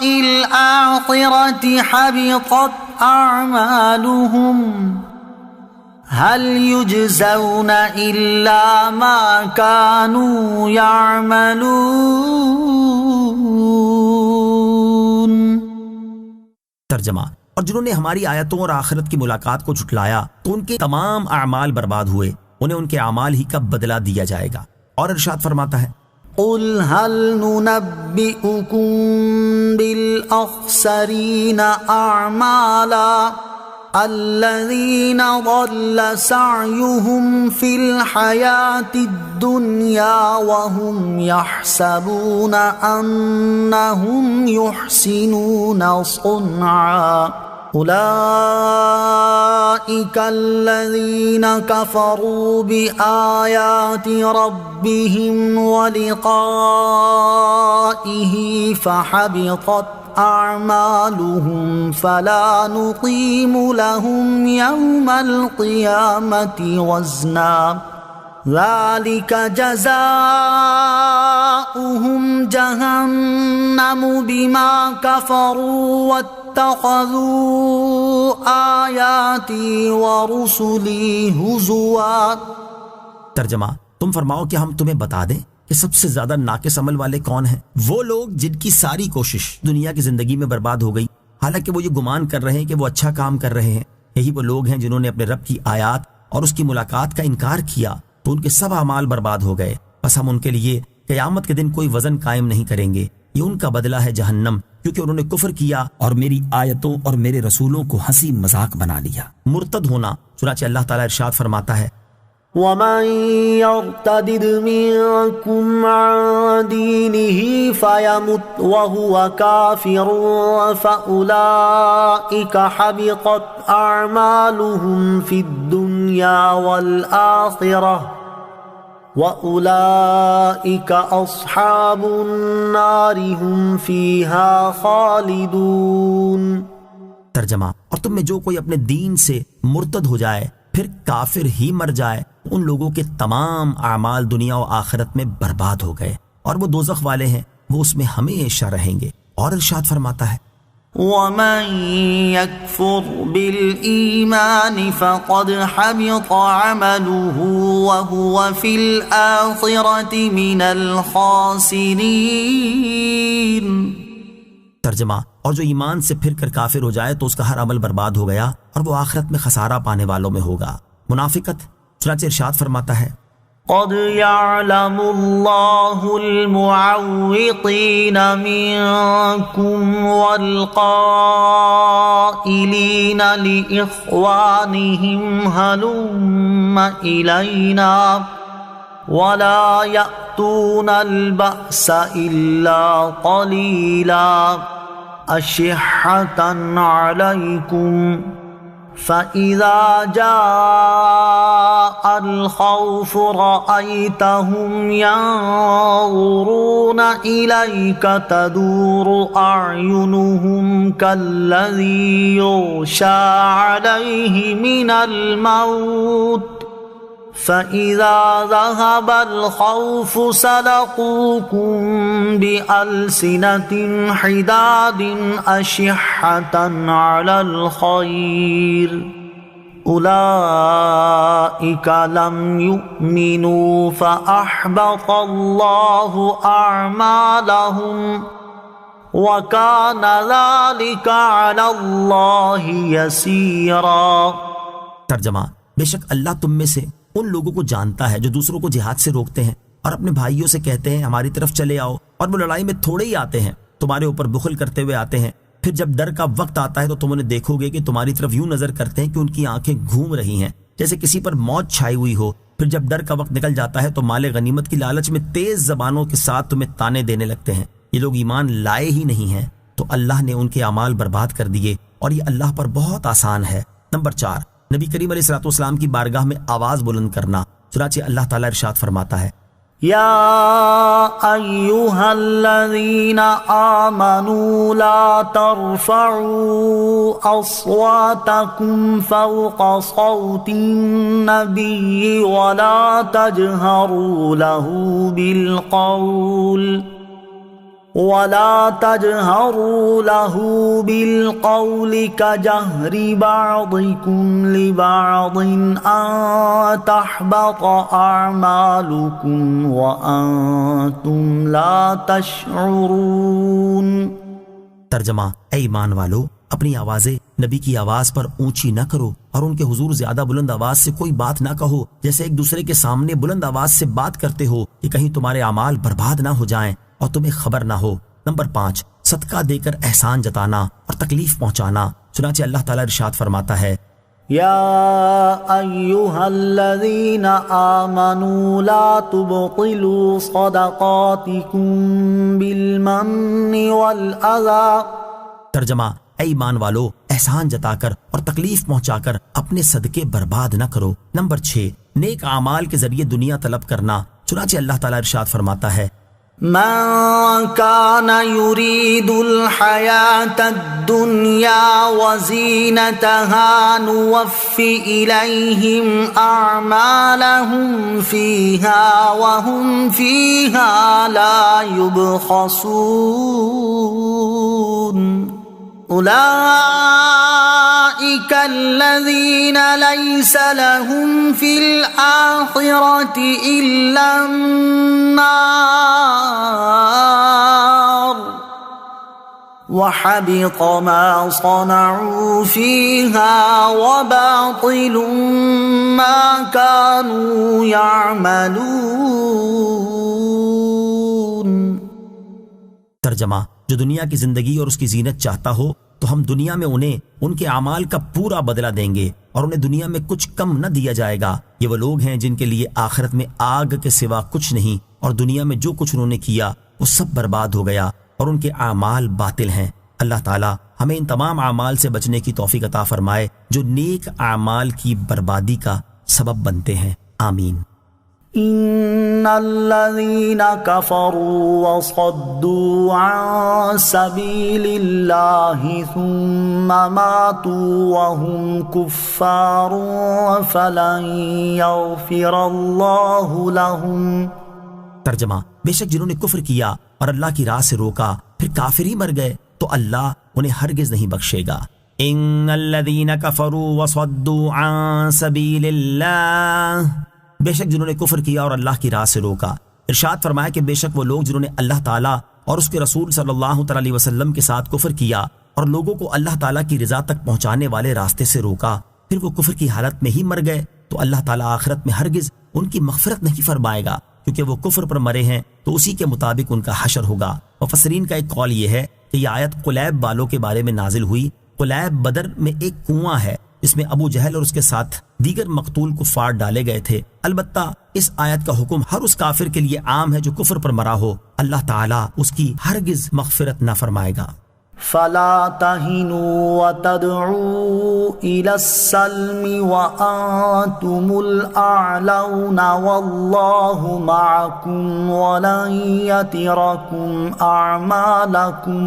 S2: الآخرة حبطت اعمالهم هل يجزون الا ما كانوا يعملون۔
S1: ترجمہ، اور جنہوں نے ہماری آیتوں اور آخرت کی ملاقات کو جھٹلایا تو ان کے تمام اعمال برباد ہوئے، انہیں ان کے اعمال ہی کا بدلہ دیا جائے گا۔ اور ارشاد فرماتا ہے
S2: قل هل ننبئكم بالأخسرين أعمالا الذين ضل سعيهم في الحياة الدنيا وهم يحسبون أنهم يحسنون صنعا أولئك الذين كفروا بآيات ربهم ولقائه فحبطت أعمالهم فلا نقيم لهم يوم القيامة وزنا ذلك جزاؤهم جهنم بما كفروا واتخذوا آياتي ورسلي هزوا۔
S1: ترجمہ، تم فرماؤ کہ ہم تمہیں بتا دیں کہ سب سے زیادہ ناقص عمل والے کون ہیں؟ وہ لوگ جن کی ساری کوشش دنیا کی زندگی میں برباد ہو گئی، حالانکہ وہ یہ گمان کر رہے ہیں کہ وہ اچھا کام کر رہے ہیں۔ یہی وہ لوگ ہیں جنہوں نے اپنے رب کی آیات اور اس کی ملاقات کا انکار کیا تو ان کے سب اعمال برباد ہو گئے، بس ہم ان کے لیے قیامت کے دن کوئی وزن قائم نہیں کریں گے، یہ ان کا بدلہ ہے جہنم، کیونکہ انہوں نے کفر کیا اور میری آیتوں اور میرے رسولوں کو ہنسی مذاق بنا لیا۔ مرتد ہونا، چنانچہ اللہ تعالیٰ ارشاد فرماتا ہے
S2: وَمَن يَرْتَدِدْ مِنكُمْ عَن دِينِهِ فَيَمُتْ وَهُوَ كَافِرٌ فَأُولَئِكَ حَبِطَتْ أَعْمَالُهُمْ فِي الدُّنْيَا وَالْآخِرَةِ وَأُولَئِكَ أَصْحَابُ النَّارِ هُمْ فِيهَا خَالِدُونَ۔
S1: ترجمہ، اور تم میں جو کوئی اپنے دین سے مرتد ہو جائے پھر کافر ہی مر جائے، ان لوگوں کے تمام اعمال دنیا و آخرت میں برباد ہو گئے اور وہ دوزخ والے ہیں، وہ اس میں ہمیشہ رہیں گے۔ اور ارشاد فرماتا ہے
S2: وَمَن يَكْفُرْ بِالْإِيمَانِ فَقَدْ حَبِطَ عَمَلُهُ وَهُوَ فِي الْآخِرَةِ مِنَ الْخَاسِرِينَ۔
S1: ترجمہ، اور جو ایمان سے پھر کر کافر ہو جائے تو اس کا ہر عمل برباد ہو گیا اور وہ آخرت میں خسارہ پانے والوں میں ہوگا۔ منافقت، چنانچہ ارشاد فرماتا ہے
S2: قد يعلم الله المعوقين منكم والقائلين لإخوانهم هلم إلينا ولا يأتون البأس إلا قليلا أشحة عليكم فَإِذَا جَاءَ الْخَوْفُ رَأَيْتَهُمْ يَنظُرُونَ إِلَيْكَ تَدُورُ أَعْيُنُهُمْ كَالَّذِي يُغْشَى عَلَيْهِ مِنَ الْمَوْتِ فَإِذَا ذَهَبَ الْخَوْفُ سَلَقُوكُمْ بِأَلْسِنَةٍ حِدَادٍ أَشِحَّةً عَلَى الْخَيْرِ أُولَئِكَ لَمْ يُؤْمِنُوا فَأَحْبَطَ اللَّهُ أَعْمَالَهُمْ وَكَانَ ذَلِكَ عَلَى اللَّهِ يَسِيرًا۔
S1: ترجمہ، بے شک اللہ تم میں سے ان لوگوں کو جانتا ہے جو دوسروں کو جہاد سے روکتے ہیں اور اپنے بھائیوں سے کہتے ہیں ہماری طرف چلے آؤ، اور وہ لڑائی میں تھوڑے ہی آتے ہیں، تمہارے اوپر بخل کرتے ہوئے آتے ہیں، پھر جب ڈر کا وقت آتا ہے تو تم انہیں دیکھو گے کہ تمہاری طرف یوں نظر کرتے ہیں کہ ان کی آنکھیں گھوم رہی ہیں جیسے کسی پر موت چھائی ہوئی ہو، پھر جب ڈر کا وقت نکل جاتا ہے تو مال غنیمت کی لالچ میں تیز زبانوں کے ساتھ تمہیں تانے دینے لگتے ہیں۔ یہ لوگ ایمان لائے ہی نہیں ہیں تو اللہ نے ان کے اعمال برباد کر دیے اور یہ اللہ پر بہت آسان ہے۔ نمبر 4، نبی کریم علیہ الصلوۃ والسلام کی بارگاہ میں آواز بلند کرنا، چنانچہ اللہ تعالیٰ ارشاد فرماتا ہے
S2: یا ایہا الذین آمنوا لا ترفعوا اصواتکم فوق صوت النبی ولا تجہروا له بالقول كجهر بعضكم لبعض أن تحبط أعمالكم وأنتم لا تشعرون۔
S1: ترجمہ، اے ایمان والو، اپنی آوازیں نبی کی آواز پر اونچی نہ کرو اور ان کے حضور زیادہ بلند آواز سے کوئی بات نہ کہو جیسے ایک دوسرے کے سامنے بلند آواز سے بات کرتے ہو کہ کہیں تمہارے اعمال برباد نہ ہو جائیں اور تمہیں خبر نہ ہو۔ نمبر 5، صدقہ دے کر احسان جتانا اور تکلیف پہنچانا، چنانچہ اللہ تعالیٰ ارشاد فرماتا ہے
S2: یا ایہا الذین آمنوا لا تبطلوا صدقاتکم بالمن والأذى۔
S1: ترجمہ، اے ایمان والو، احسان جتا کر اور تکلیف پہنچا کر اپنے صدقے برباد نہ کرو۔ نمبر 6، نیک اعمال کے ذریعے دنیا طلب کرنا، چنانچہ اللہ تعالیٰ ارشاد فرماتا ہے
S2: من كان يريد الحياة الدنيا وزينتها نوفي إليهم أعمالهم فيها وهم فيها لا يبخسون أولئك الذين ليس لهم في الآخرة إلا النار وحبط ما صنعوا فيها وباطل ما كانوا يعملون۔
S1: ترجمہ، جو دنیا کی زندگی اور اس کی زینت چاہتا ہو تو ہم دنیا میں انہیں ان کے اعمال کا پورا بدلہ دیں گے اور انہیں دنیا میں کچھ کم نہ دیا جائے گا۔ یہ وہ لوگ ہیں جن کے لیے آخرت میں آگ کے سوا کچھ نہیں، اور دنیا میں جو کچھ انہوں نے کیا وہ سب برباد ہو گیا اور ان کے اعمال باطل ہیں۔ اللہ تعالیٰ ہمیں ان تمام اعمال سے بچنے کی توفیق عطا فرمائے جو نیک اعمال کی بربادی کا سبب بنتے ہیں، آمین۔
S2: ان الذين كفروا وصدوا عن سبيل الله ثم ماتوا وهم كفار فلن يغفر الله لهم۔
S1: ترجمہ، بے شک جنہوں نے کفر کیا اور اللہ کی راہ سے روکا پھر کافر ہی مر گئے تو اللہ انہیں ہرگز نہیں بخشے گا۔ ان الذين كفروا وصدوا عن سبيل الله، بے شک جنہوں نے کفر کیا اور اللہ کی راہ سے روکا۔ ارشاد فرمایا کہ بے شک وہ لوگ جنہوں نے اللہ تعالیٰ اور اس کے رسول صلی اللہ تعالی علیہ وسلم کے ساتھ کفر کیا اور لوگوں کو اللہ تعالیٰ کی رضا تک پہنچانے والے راستے سے روکا، پھر وہ کفر کی حالت میں ہی مر گئے، تو اللہ تعالیٰ آخرت میں ہرگز ان کی مغفرت نہیں فرمائے گا، کیونکہ وہ کفر پر مرے ہیں تو اسی کے مطابق ان کا حشر ہوگا۔ مفسرین کا ایک قول یہ ہے کہ یہ آیت قلیب والوں کے بارے میں نازل ہوئی۔ قلیب بدر میں ایک کنواں ہے جس میں ابو جہل اور اس کے ساتھ دیگر مقتول کفار ڈالے گئے تھے۔ البتہ اس آیت کا حکم ہر اس کافر کے لیے عام ہے جو کفر پر مرا ہو، اللہ تعالیٰ اس کی ہرگز مغفرت نہ فرمائے گا۔
S2: فلا تهنوا وتدعوا إلى السلم وأنتم الأعلون والله معكم ولن يتركم أعمالكم۔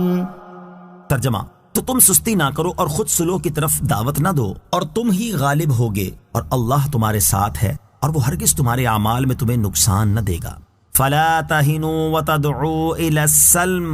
S1: ترجمہ، تو تم سستی نہ کرو اور خود صلح کی طرف دعوت نہ دو، اور تم ہی غالب ہوگے، اور اللہ تمہارے ساتھ ہے اور وہ ہرگز تمہارے اعمال میں تمہیں نقصان نہ دے گا۔ فلا تهنوا وتدعوا إلى السلم،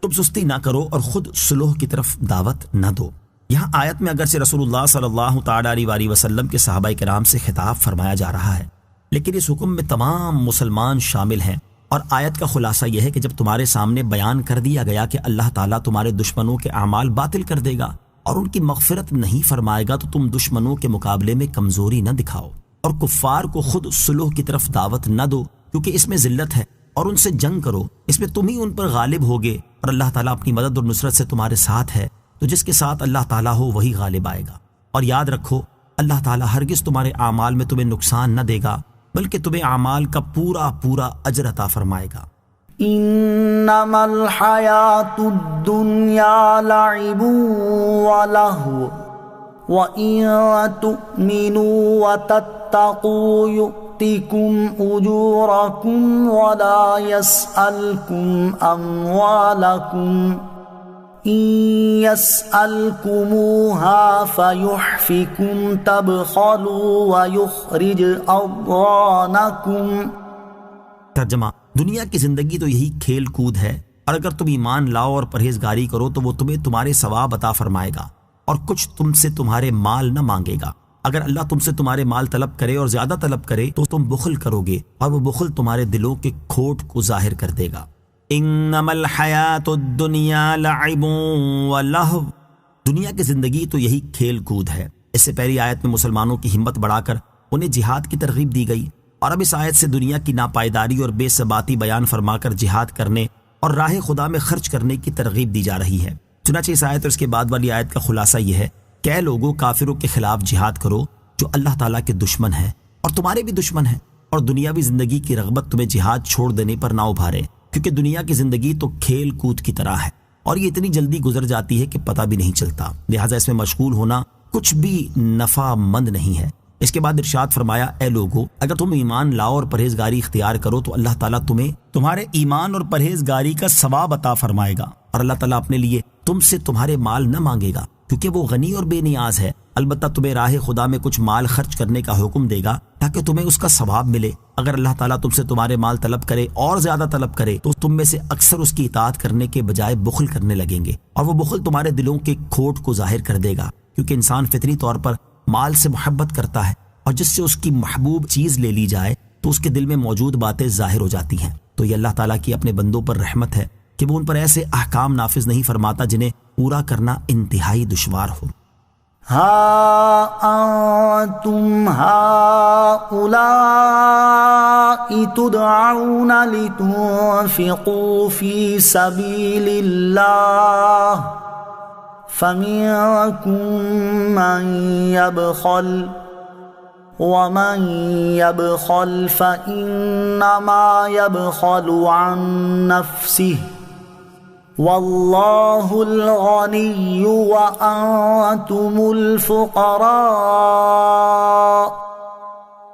S1: تم سستی نہ کرو اور خود صلح کی طرف دعوت نہ دو۔ یہاں آیت میں اگرچہ رسول اللہ صلی اللہ تعالی علیہ وسلم کے صحابہ کرام سے خطاب فرمایا جا رہا ہے، لیکن اس حکم میں تمام مسلمان شامل ہیں، اور آیت کا خلاصہ یہ ہے کہ جب تمہارے سامنے بیان کر دیا گیا کہ اللہ تعالیٰ تمہارے دشمنوں کے اعمال باطل کر دے گا اور ان کی مغفرت نہیں فرمائے گا، تو تم دشمنوں کے مقابلے میں کمزوری نہ دکھاؤ اور کفار کو خود صلح کی طرف دعوت نہ دو، کیونکہ اس میں ذلت ہے، اور ان سے جنگ کرو، اس میں تم ہی ان پر غالب ہوگے، اور اللہ تعالیٰ اپنی مدد اور نصرت سے تمہارے ساتھ ہے، تو جس کے ساتھ اللہ تعالیٰ ہو وہی غالب آئے گا۔ اور یاد رکھو، اللہ تعالیٰ ہرگز تمہارے اعمال میں تمہیں نقصان نہ دے گا، بلکہ تمہیں اعمال کا پورا پورا اجر عطا فرمائے گا۔
S2: انما الحیات الدنیا لعب ولہو وَإِن تُؤْمِنُوا وَتَتَّقُوا يُؤْتِكُمْ أُجُورَكُمْ وَلَا يَسْأَلْكُمْ أَمْوَالَكُمْ إِن يَسْأَلْكُمُوهَا فَيُحْفِكُمْ تَبْخَلُوا وَيُخْرِجْ أَضْغَانَكُمْ۔
S1: ترجمہ، دنیا کی زندگی تو یہی کھیل کود ہے، اور اگر تم ایمان لاؤ اور پرہیزگاری کرو تو وہ تمہیں تمہارے ثواب عطا فرمائے گا، اور کچھ تم سے تمہارے مال نہ مانگے گا۔ اگر اللہ تم سے تمہارے مال طلب کرے اور زیادہ طلب کرے تو تم بخل کرو گے، اور وہ بخل تمہارے دلوں کے کھوٹ کو ظاہر کر دے گا۔ انما الحیات الدنیا لعب ولہو، دنیا کی زندگی تو یہی کھیل کود ہے۔ اس سے پہلی آیت میں مسلمانوں کی ہمت بڑھا کر انہیں جہاد کی ترغیب دی گئی، اور اب اس آیت سے دنیا کی ناپائیداری اور بے ثباتی بیان فرما کر جہاد کرنے اور راہ خدا میں خرچ کرنے کی ترغیب دی جا رہی ہے۔ چنانچہ اس آیت اور اس کے بعد والی آیت کا خلاصہ یہ ہے کہ اے لوگوں، کافروں کے خلاف جہاد کرو جو اللہ تعالیٰ کے دشمن ہیں اور تمہارے بھی دشمن ہیں، اور دنیاوی زندگی کی رغبت تمہیں جہاد چھوڑ دینے پر نہ ابھارے، کیونکہ دنیا کی زندگی تو کھیل کود کی طرح ہے، اور یہ اتنی جلدی گزر جاتی ہے کہ پتہ بھی نہیں چلتا، لہٰذا اس میں مشغول ہونا کچھ بھی نفع مند نہیں ہے۔ اس کے بعد ارشاد فرمایا، اے لوگو، اگر تم ایمان لاؤ اور پرہیزگاری اختیار کرو تو اللہ تعالیٰ تمہیں تمہارے ایمان اور پرہیزگاری کا ثواب عطا فرمائے گا، اور اللہ تعالیٰ اپنے لیے تم سے تمہارے مال نہ مانگے گا، کیونکہ وہ غنی اور بے نیاز ہے۔ البتہ تمہیں راہ خدا میں کچھ مال خرچ کرنے کا حکم دے گا تاکہ تمہیں اس کا ثواب ملے۔ اگر اللہ تعالیٰ تم سے تمہارے مال طلب کرے اور زیادہ طلب کرے تو تم میں سے اکثر اس کی اطاعت کرنے کے بجائے بخل کرنے لگیں گے، اور وہ بخل تمہارے دلوں کے کھوٹ کو ظاہر کر دے گا، کیونکہ انسان فطری طور پر مال سے محبت کرتا ہے، اور جس سے اس کی محبوب چیز لے لی جائے تو اس کے دل میں موجود باتیں ظاہر ہو جاتی ہیں۔ تو یہ اللہ تعالیٰ کی اپنے بندوں پر رحمت ہے کہ وہ ان پر ایسے احکام نافذ نہیں فرماتا جنہیں پورا کرنا انتہائی دشوار ہو۔
S2: ہا انتم ہؤلاء تدعون لتنفقوا فی سبیل اللہ فمنکم من یبخل ومن يبخل فإنما يبخل عن نفسه والله الغني وأنتم الفقراء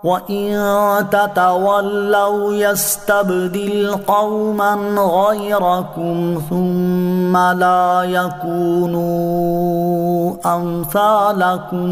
S2: وإن تتولوا يستبدل قوما غيركم ثم لا يكونوا أمثالكم۔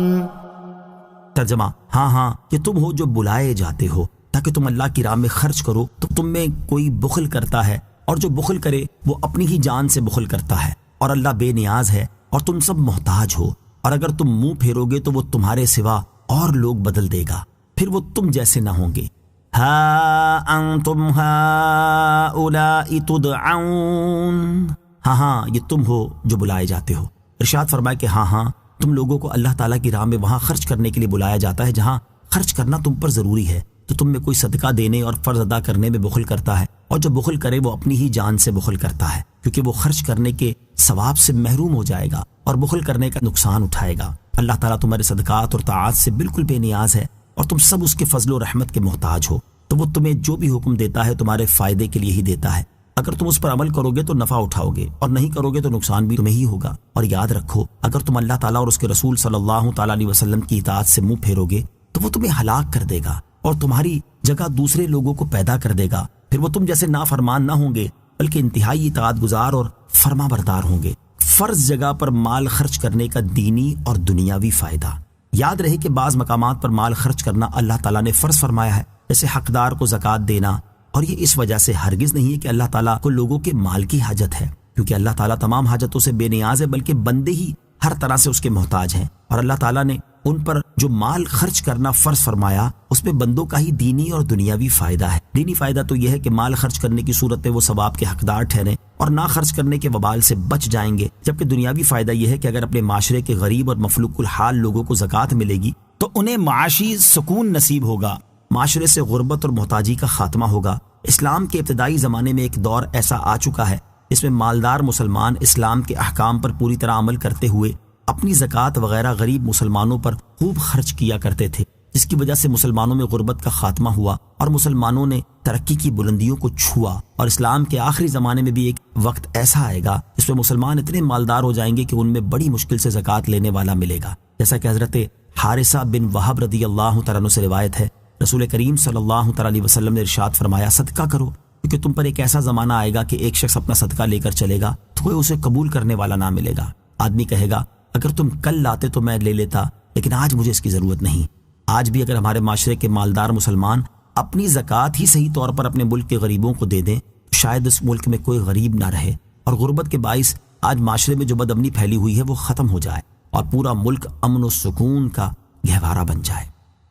S1: ترجمہ، ہاں کہ تم ہو جو بلائے جاتے ہو تاکہ تم اللہ کی راہ میں خرچ کرو، تو تم میں کوئی بخل کرتا ہے، اور جو بخل کرے وہ اپنی ہی جان سے بخل کرتا ہے، اور اللہ بے نیاز ہے اور تم سب محتاج ہو، اور اگر تم منہ پھیرو گے تو وہ تمہارے سوا اور لوگ بدل دے گا، پھر وہ تم جیسے نہ ہوں گے۔ ہا انتم ہؤلاء تدعون، ہاں یہ تم ہو جو بلائے جاتے ہو۔ ارشاد فرمائے کہ ہاں تم لوگوں کو اللہ تعالیٰ کی راہ میں وہاں خرچ کرنے کے لیے بلایا جاتا ہے جہاں خرچ کرنا تم پر ضروری ہے۔ تو تم میں کوئی صدقہ دینے اور فرض ادا کرنے میں بخل کرتا ہے، اور جو بخل کرے وہ اپنی ہی جان سے بخل کرتا ہے، کیونکہ وہ خرچ کرنے کے ثواب سے محروم ہو جائے گا اور بخل کرنے کا نقصان اٹھائے گا۔ اللہ تعالیٰ تمہارے صدقات اور طاعات سے بالکل بے نیاز ہے، اور تم سب اس کے فضل و رحمت کے محتاج ہو۔ تو وہ تمہیں جو بھی حکم دیتا ہے تمہارے فائدے کے لیے ہی دیتا ہے۔ اگر تم اس پر عمل کرو گے تو نفع اٹھاؤ گے، اور نہیں کرو گے تو نقصان بھی تمہیں ہی ہوگا۔ اور یاد رکھو، اگر تم اللہ تعالیٰ اور اس کے رسول صلی اللہ تعالیٰ علیہ وسلم کی اطاعت سے منہ پھیرو گے تو وہ تمہیں ہلاک کر دے گا اور تمہاری جگہ دوسرے لوگوں کو پیدا کر دے گا۔ پھر وہ تم جیسے نافرمان نہ ہوں گے، بلکہ انتہائی اطاعت گزار اور فرما بردار ہوں گے۔ فرض جگہ پر مال خرچ کرنے کا دینی اور دنیاوی فائدہ۔ یاد رہے کہ بعض مقامات پر مال خرچ کرنا اللہ تعالیٰ نے فرض فرمایا ہے، جیسے حقدار کو زکوٰۃ دینا، اور یہ اس وجہ سے ہرگز نہیں ہے کہ اللہ تعالیٰ کو لوگوں کے مال کی حاجت ہے، کیونکہ اللہ تعالیٰ تمام حاجتوں سے بے نیاز ہے، بلکہ بندے ہی ہر طرح سے اس کے محتاج ہیں۔ اور اللہ تعالیٰ نے ان پر جو مال خرچ کرنا فرض فرمایا اس میں بندوں کا ہی دینی اور دنیاوی فائدہ ہے۔ دینی فائدہ تو یہ ہے کہ مال خرچ کرنے کی صورت میں وہ ثواب کے حقدار ٹھہریں اور نہ خرچ کرنے کے وبال سے بچ جائیں گے، جبکہ دنیاوی فائدہ یہ ہے کہ اگر اپنے معاشرے کے غریب اور مفلوق الحال لوگوں کو زکوٰۃ ملے گی تو انہیں معاشی سکون نصیب ہوگا، معاشرے سے غربت اور محتاجی کا خاتمہ ہوگا۔ اسلام کے ابتدائی زمانے میں ایک دور ایسا آ چکا ہے جس میں مالدار مسلمان اسلام کے احکام پر پوری طرح عمل کرتے ہوئے اپنی زکوٰۃ وغیرہ غریب مسلمانوں پر خوب خرچ کیا کرتے تھے، جس کی وجہ سے مسلمانوں میں غربت کا خاتمہ ہوا اور مسلمانوں نے ترقی کی بلندیوں کو چھوا۔ اور اسلام کے آخری زمانے میں بھی ایک وقت ایسا آئے گا جس میں مسلمان اتنے مالدار ہو جائیں گے کہ ان میں بڑی مشکل سے زکوٰۃ لینے والا ملے گا، جیسا کہ حضرت حارثہ بن وہب رضی اللہ تعالیٰ عنہ سے روایت ہے۔ رسول کریم صلی اللہ تعالیٰ علیہ وسلم نے ارشاد فرمایا، صدقہ کرو، کیونکہ تم پر ایک ایسا زمانہ آئے گا کہ ایک شخص اپنا صدقہ لے کر چلے گا تو کوئی اسے قبول کرنے والا نہ ملے گا۔ آدمی کہے گا اگر تم کل لاتے تو میں لے لیتا، لیکن آج مجھے اس کی ضرورت نہیں۔ آج بھی اگر ہمارے معاشرے کے مالدار مسلمان اپنی زکوٰۃ ہی صحیح طور پر اپنے ملک کے غریبوں کو دے دیں تو شاید اس ملک میں کوئی غریب نہ رہے، اور غربت کے باعث آج معاشرے میں جو بد امنی پھیلی ہوئی ہے وہ ختم ہو جائے اور پورا ملک امن و سکون کا گہوارہ بن جائے۔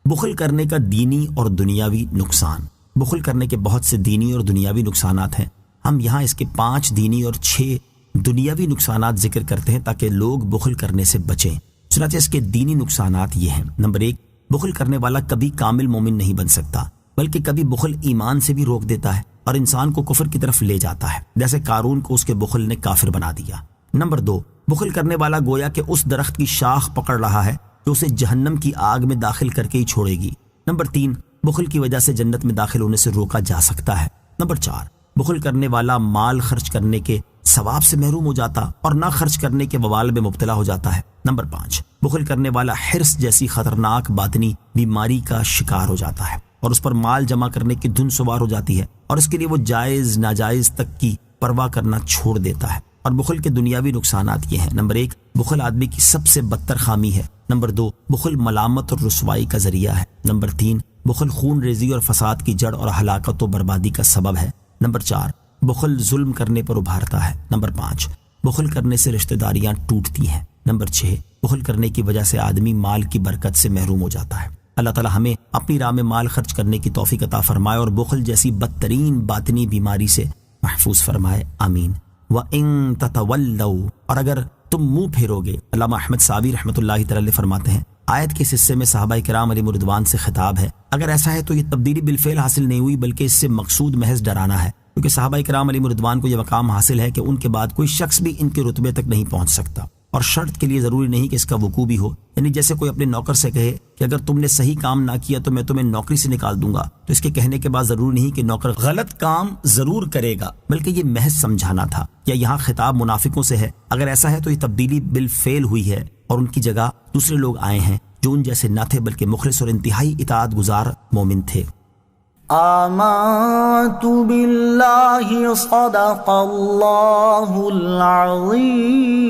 S1: بخل کرنے کا دینی اور دنیاوی نقصان۔ بخل کرنے کے بہت سے دینی اور دنیاوی نقصانات ہیں، ہم یہاں اس کے 5 دینی اور 6 دنیاوی نقصانات ذکر کرتے ہیں تاکہ لوگ بخل کرنے سے بچیں۔ چنانچہ اس کے دینی نقصانات یہ ہیں۔ نمبر 1، بخل کرنے والا کبھی کامل مومن نہیں بن سکتا، بلکہ کبھی بخل ایمان سے بھی روک دیتا ہے اور انسان کو کفر کی طرف لے جاتا ہے، جیسے قارون کو اس کے بخل نے کافر بنا دیا۔ نمبر 2، بخل کرنے والا گویا کہ اس درخت کی شاخ پکڑ رہا ہے جو اسے جہنم کی آگ میں داخل کر کے ہی چھوڑے گی۔ نمبر 3، بخل کی وجہ سے جنت میں داخل ہونے سے روکا جا سکتا ہے۔ نمبر 4، بخل کرنے والا مال خرچ کرنے کے ثواب سے محروم ہو جاتا اور نہ خرچ کرنے کے وبال میں مبتلا ہو جاتا ہے۔ نمبر 5، بخل کرنے والا حرص جیسی خطرناک باطنی بیماری کا شکار ہو جاتا ہے اور اس پر مال جمع کرنے کی دھن سوار ہو جاتی ہے اور اس کے لیے وہ جائز ناجائز تک کی پرواہ کرنا چھوڑ دیتا ہے۔ اور بخل کے دنیاوی نقصانات یہ ہیں۔ نمبر 1، بخل آدمی کی سب سے بدتر خامی ہے۔ نمبر 2، بخل ملامت اور رسوائی کا ذریعہ ہے۔ نمبر 3، بخل خون ریزی اور فساد کی جڑ اور ہلاکت و بربادی کا سبب ہے۔ نمبر 4، بخل ظلم کرنے پر ابھارتا ہے۔ نمبر 5، بخل کرنے سے رشتہ داریاں ٹوٹتی ہیں۔ نمبر 6، بخل کرنے کی وجہ سے آدمی مال کی برکت سے محروم ہو جاتا ہے۔ اللہ تعالی ہمیں اپنی راہ میں مال خرچ کرنے کی توفیق عطا فرمائے اور بخل جیسی بدترین باطنی بیماری سے محفوظ فرمائے، آمین۔ وَإِن تَتَوَلَّوْا، اور اگر تم منہ پھیرو گے۔ علامہ احمد ساوی رحمۃ اللہ تعالی فرماتے ہیں، آیت کے اس حصے میں صحابہ کرام علیہم رضوان سے خطاب ہے۔ اگر ایسا ہے تو یہ تبدیلی بالفعل حاصل نہیں ہوئی، بلکہ اس سے مقصود محض ڈرانا ہے، کیونکہ صحابہ کرام علیہم رضوان کو یہ مقام حاصل ہے کہ ان کے بعد کوئی شخص بھی ان کے رتبے تک نہیں پہنچ سکتا، اور شرط کے لیے ضروری نہیں کہ اس کا وقوع بھی ہو۔ یعنی جیسے کوئی اپنے نوکر سے کہے کہ اگر تم نے صحیح کام نہ کیا تو میں تمہیں نوکری سے نکال دوں گا، تو اس کے کہنے کے بعد ضروری نہیں کہ نوکر غلط کام ضرور کرے گا، بلکہ یہ محض سمجھانا تھا۔ یا یہاں خطاب منافقوں سے ہے، اگر ایسا ہے تو یہ تبدیلی بالفعل ہوئی ہے اور ان کی جگہ دوسرے لوگ آئے ہیں جو ان جیسے نہ تھے بلکہ مخلص اور انتہائی اطاعت گزار مومن تھے۔
S2: آمنت باللہ صدق اللہ العظیم۔